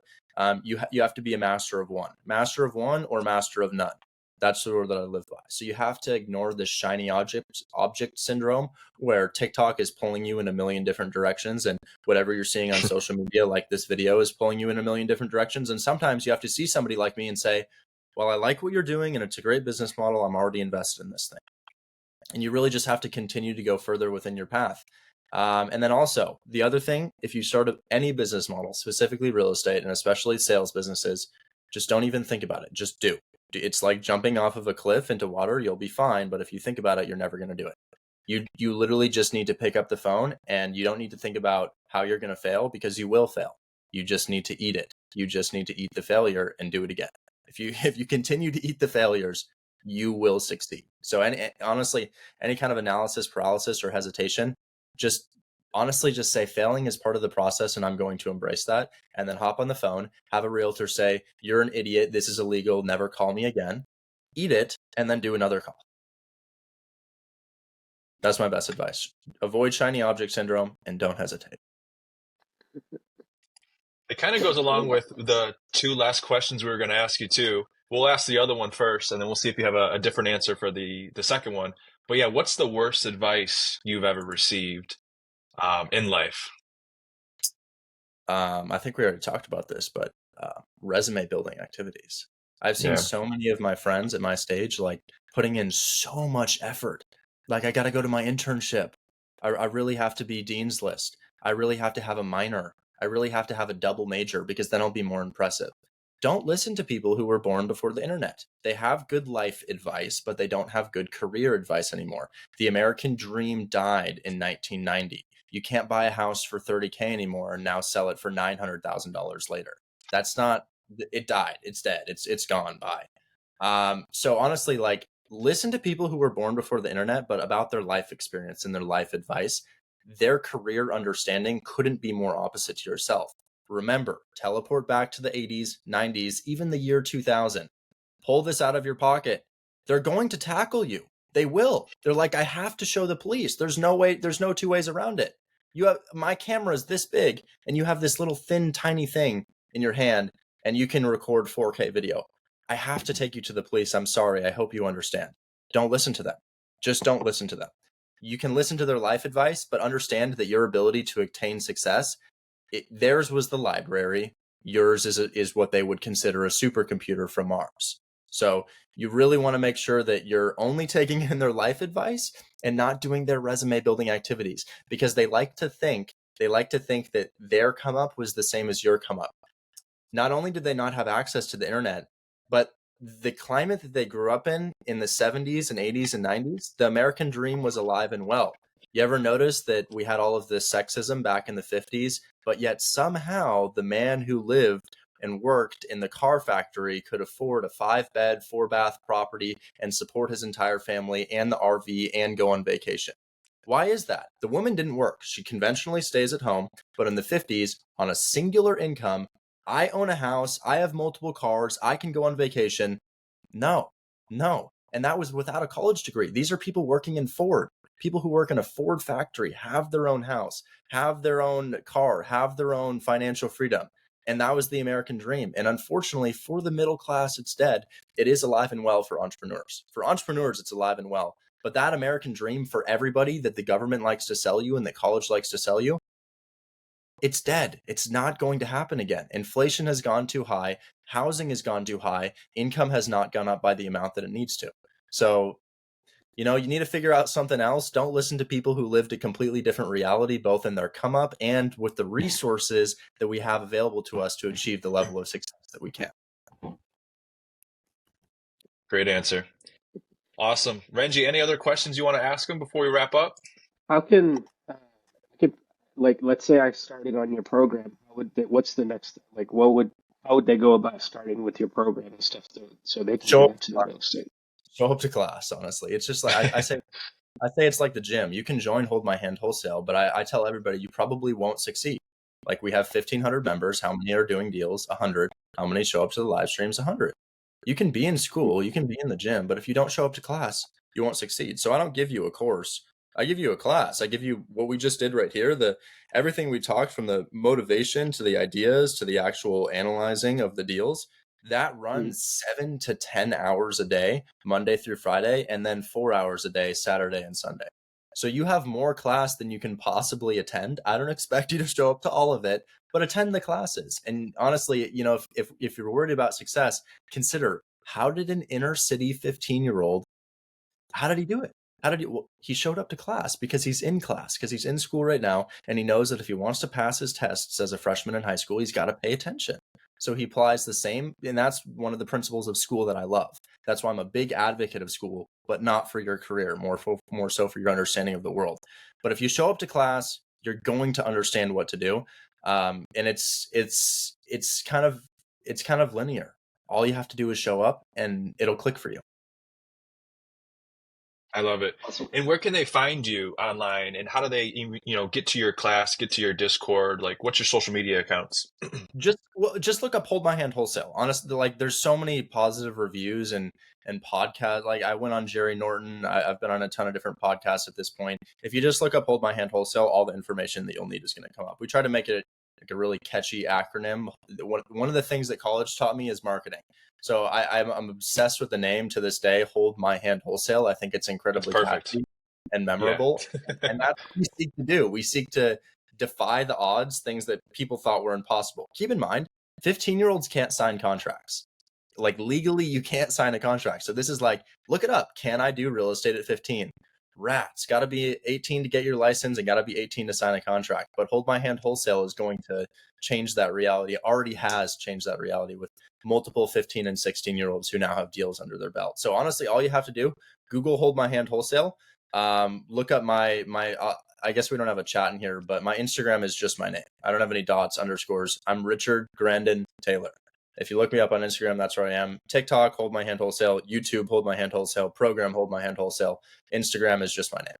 You have to be a master of one or master of none. That's the word that I live by. So you have to ignore this shiny object syndrome, where TikTok is pulling you in a million different directions, and whatever you're seeing on social media, like this video, is pulling you in a million different directions. And sometimes you have to see somebody like me and say, well, I like what you're doing and it's a great business model. I'm already invested in this thing. And you really just have to continue to go further within your path. And then also the other thing, if you start any business model, specifically real estate and especially sales businesses, just don't even think about it. Just do. It's like jumping off of a cliff into water. You'll be fine. But if you think about it, you're never going to do it. You literally just need to pick up the phone, and you don't need to think about how you're going to fail, because you will fail. You just need to eat it. You just need to eat the failure and do it again. If you continue to eat the failures, you will succeed. So honestly, any kind of analysis paralysis or hesitation, just honestly just say failing is part of the process and I'm going to embrace that. And then hop on the phone, have a realtor say, you're an idiot, this is illegal, never call me again. Eat it, and then do another call. That's my best advice. Avoid shiny object syndrome and don't hesitate. It kind of goes along with the two last questions we were going to ask you too. We'll ask the other one first, and then we'll see if you have a different answer for the second one. But yeah, what's the worst advice you've ever received in life? I think we already talked about this, but resume building activities. I've seen so many of my friends at my stage putting in so much effort. I got to go to my internship. I really have to be dean's list. I really have to have a minor. I really have to have a double major, because then I'll be more impressive. Don't listen to people who were born before the internet. They have good life advice, but they don't have good career advice anymore. The American dream died in 1990. You can't buy a house for $30K anymore and now sell it for $900,000 later. That's not, it died. It's dead. It's gone by. So honestly, listen to people who were born before the internet, but about their life experience and their life advice. their career understanding couldn't be more opposite to yourself. Remember, teleport back to the 80s, 90s, even the year 2000. Pull this out of your pocket. They're going to tackle you. They will. They're like, I have to show the police. There's no way, there's no two ways around it. You have, my camera is this big and you have this little thin, tiny thing in your hand and you can record 4K video. I have to take you to the police. I'm sorry. I hope you understand. Don't listen to them. Just don't listen to them. You can listen to their life advice, but understand that your ability to attain success, theirs was the library. Yours is what they would consider a supercomputer from Mars. So you really want to make sure that you're only taking in their life advice and not doing their resume building activities, because they like to think that their come up was the same as your come up. Not only did they not have access to the internet, but the climate that they grew up in the 70s and 80s and 90s, the American dream was alive and well. You ever notice that we had all of this sexism back in the 50s, but yet somehow the man who lived and worked in the car factory could afford a 5-bed, 4-bath property and support his entire family and the RV and go on vacation? Why is that? The woman didn't work. She conventionally stays at home, but in the 50s, on a singular income, I own a house, I have multiple cars, I can go on vacation. No. And that was without a college degree. These are people working in Ford. People who work in a Ford factory have their own house, have their own car, have their own financial freedom. And that was the American dream. And unfortunately, for the middle class, it's dead. It is alive and well for entrepreneurs. For entrepreneurs, it's alive and well. But that American dream for everybody that the government likes to sell you and that college likes to sell you, it's dead. It's not going to happen again. Inflation has gone too high. Housing has gone too high. Income has not gone up by the amount that it needs to. So, you need to figure out something else. Don't listen to people who lived a completely different reality, both in their come up and with the resources that we have available to us to achieve the level of success that we can. Great answer. Awesome. Renji, any other questions you want to ask him before we wrap up? How can, like, let's say I started on your program. What's the next, like, how would they go about starting with your program and stuff so they can get into the real estate? Show up to class, honestly. It's just like, I say it's like the gym. You can join Hold My Hand Wholesale, but I tell everybody you probably won't succeed. Like, we have 1,500 members. How many are doing deals? 100. How many show up to the live streams? 100. You can be in school, you can be in the gym, but if you don't show up to class, you won't succeed. So I don't give you a course. I give you a class. I give you what we just did right here, everything we talked, from the motivation to the ideas to the actual analyzing of the deals. That runs 7 to 10 hours a day, Monday through Friday, and then 4 hours a day, Saturday and Sunday. So you have more class than you can possibly attend. I don't expect you to show up to all of it, but attend the classes. And honestly, if you're worried about success, consider, how did an inner city 15-year-old, how did he do it? He showed up to class because he's in class, because he's in school right now. And he knows that if he wants to pass his tests as a freshman in high school, he's got to pay attention. So he applies the same. And that's one of the principles of school that I love. That's why I'm a big advocate of school, but not for your career, more so for your understanding of the world. But if you show up to class, you're going to understand what to do. And it's kind of linear. All you have to do is show up and it'll click for you. I love it. Awesome. And where can they find you online, and how do they, get to your class, get to your Discord? Like, what's your social media accounts? Just look up Hold My Hand Wholesale. Honestly, like, there's so many positive reviews and podcasts. Like, I went on Jerry Norton. I've been on a ton of different podcasts at this point. If you just look up Hold My Hand Wholesale, all the information that you'll need is going to come up. We try to make it like a really catchy acronym. One of the things that college taught me is marketing. So I'm obsessed with the name to this day, Hold My Hand Wholesale. I think it's incredibly catchy and memorable. Yeah. And that's what we seek to do. We seek to defy the odds, things that people thought were impossible. Keep in mind, 15-year-olds can't sign contracts. Like, legally, you can't sign a contract. So this is like, look it up. Can I do real estate at 15? Rats. Got to be 18 to get your license and got to be 18 to sign a contract. But Hold My Hand Wholesale is going to change that reality. It already has changed that reality with multiple 15 and 16-year-olds who now have deals under their belt. So honestly, all you have to do, Google Hold My Hand Wholesale. Look up my I guess we don't have a chat in here, but my Instagram is just my name. I don't have any dots, underscores. I'm Richard Grandin Taylor. If you look me up on Instagram, that's where I am. TikTok, Hold My Hand Wholesale. YouTube, Hold My Hand Wholesale. Program, Hold My Hand Wholesale. Instagram is just my name.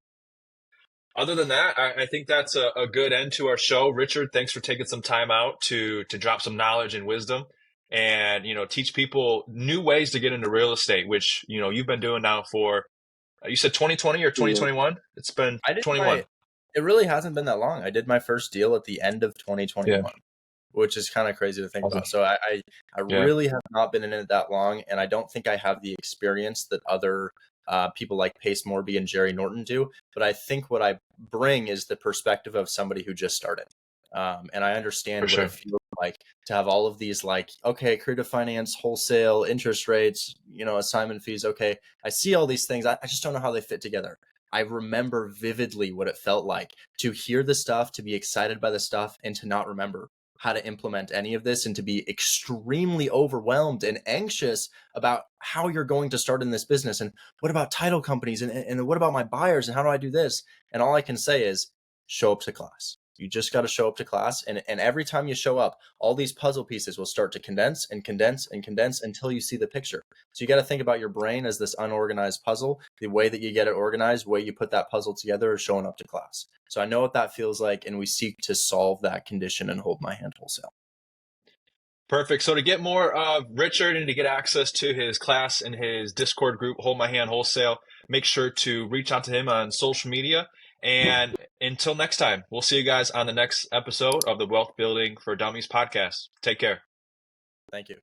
Other than that, I think that's a good end to our show. Richard, thanks for taking some time out to drop some knowledge and wisdom and, teach people new ways to get into real estate, which, you've been doing now for, you said 2020 or 2021? It's been I did 21. it really hasn't been that long. I did my first deal at the end of Yeah. 2021, which is kind of crazy to think Awesome. about. So I Yeah. really have not been in it that long, and I don't think I have the experience that other people like Pace Morby and Jerry Norton do. But I think what I bring is the perspective of somebody who just started. And I understand For what it sure. feels like to have all of these, like, okay, creative finance, wholesale, interest rates, assignment fees. Okay, I see all these things. I just don't know how they fit together. I remember vividly what it felt like to hear the stuff, to be excited by the stuff, and to not remember how to implement any of this, and to be extremely overwhelmed and anxious about how you're going to start in this business. And what about title companies? And what about my buyers? And how do I do this? And all I can say is show up to class. You just got to show up to class. And every time you show up, all these puzzle pieces will start to condense and condense and condense until you see the picture. So you got to think about your brain as this unorganized puzzle. The way that you get it organized, the way you put that puzzle together is showing up to class. So I know what that feels like, and we seek to solve that condition and Hold My Hand Wholesale. Perfect. So to get more of Richard and to get access to his class and his Discord group, Hold My Hand Wholesale, make sure to reach out to him on social media. And until next time, we'll see you guys on the next episode of the Wealth Building for Dummies podcast. Take care. Thank you.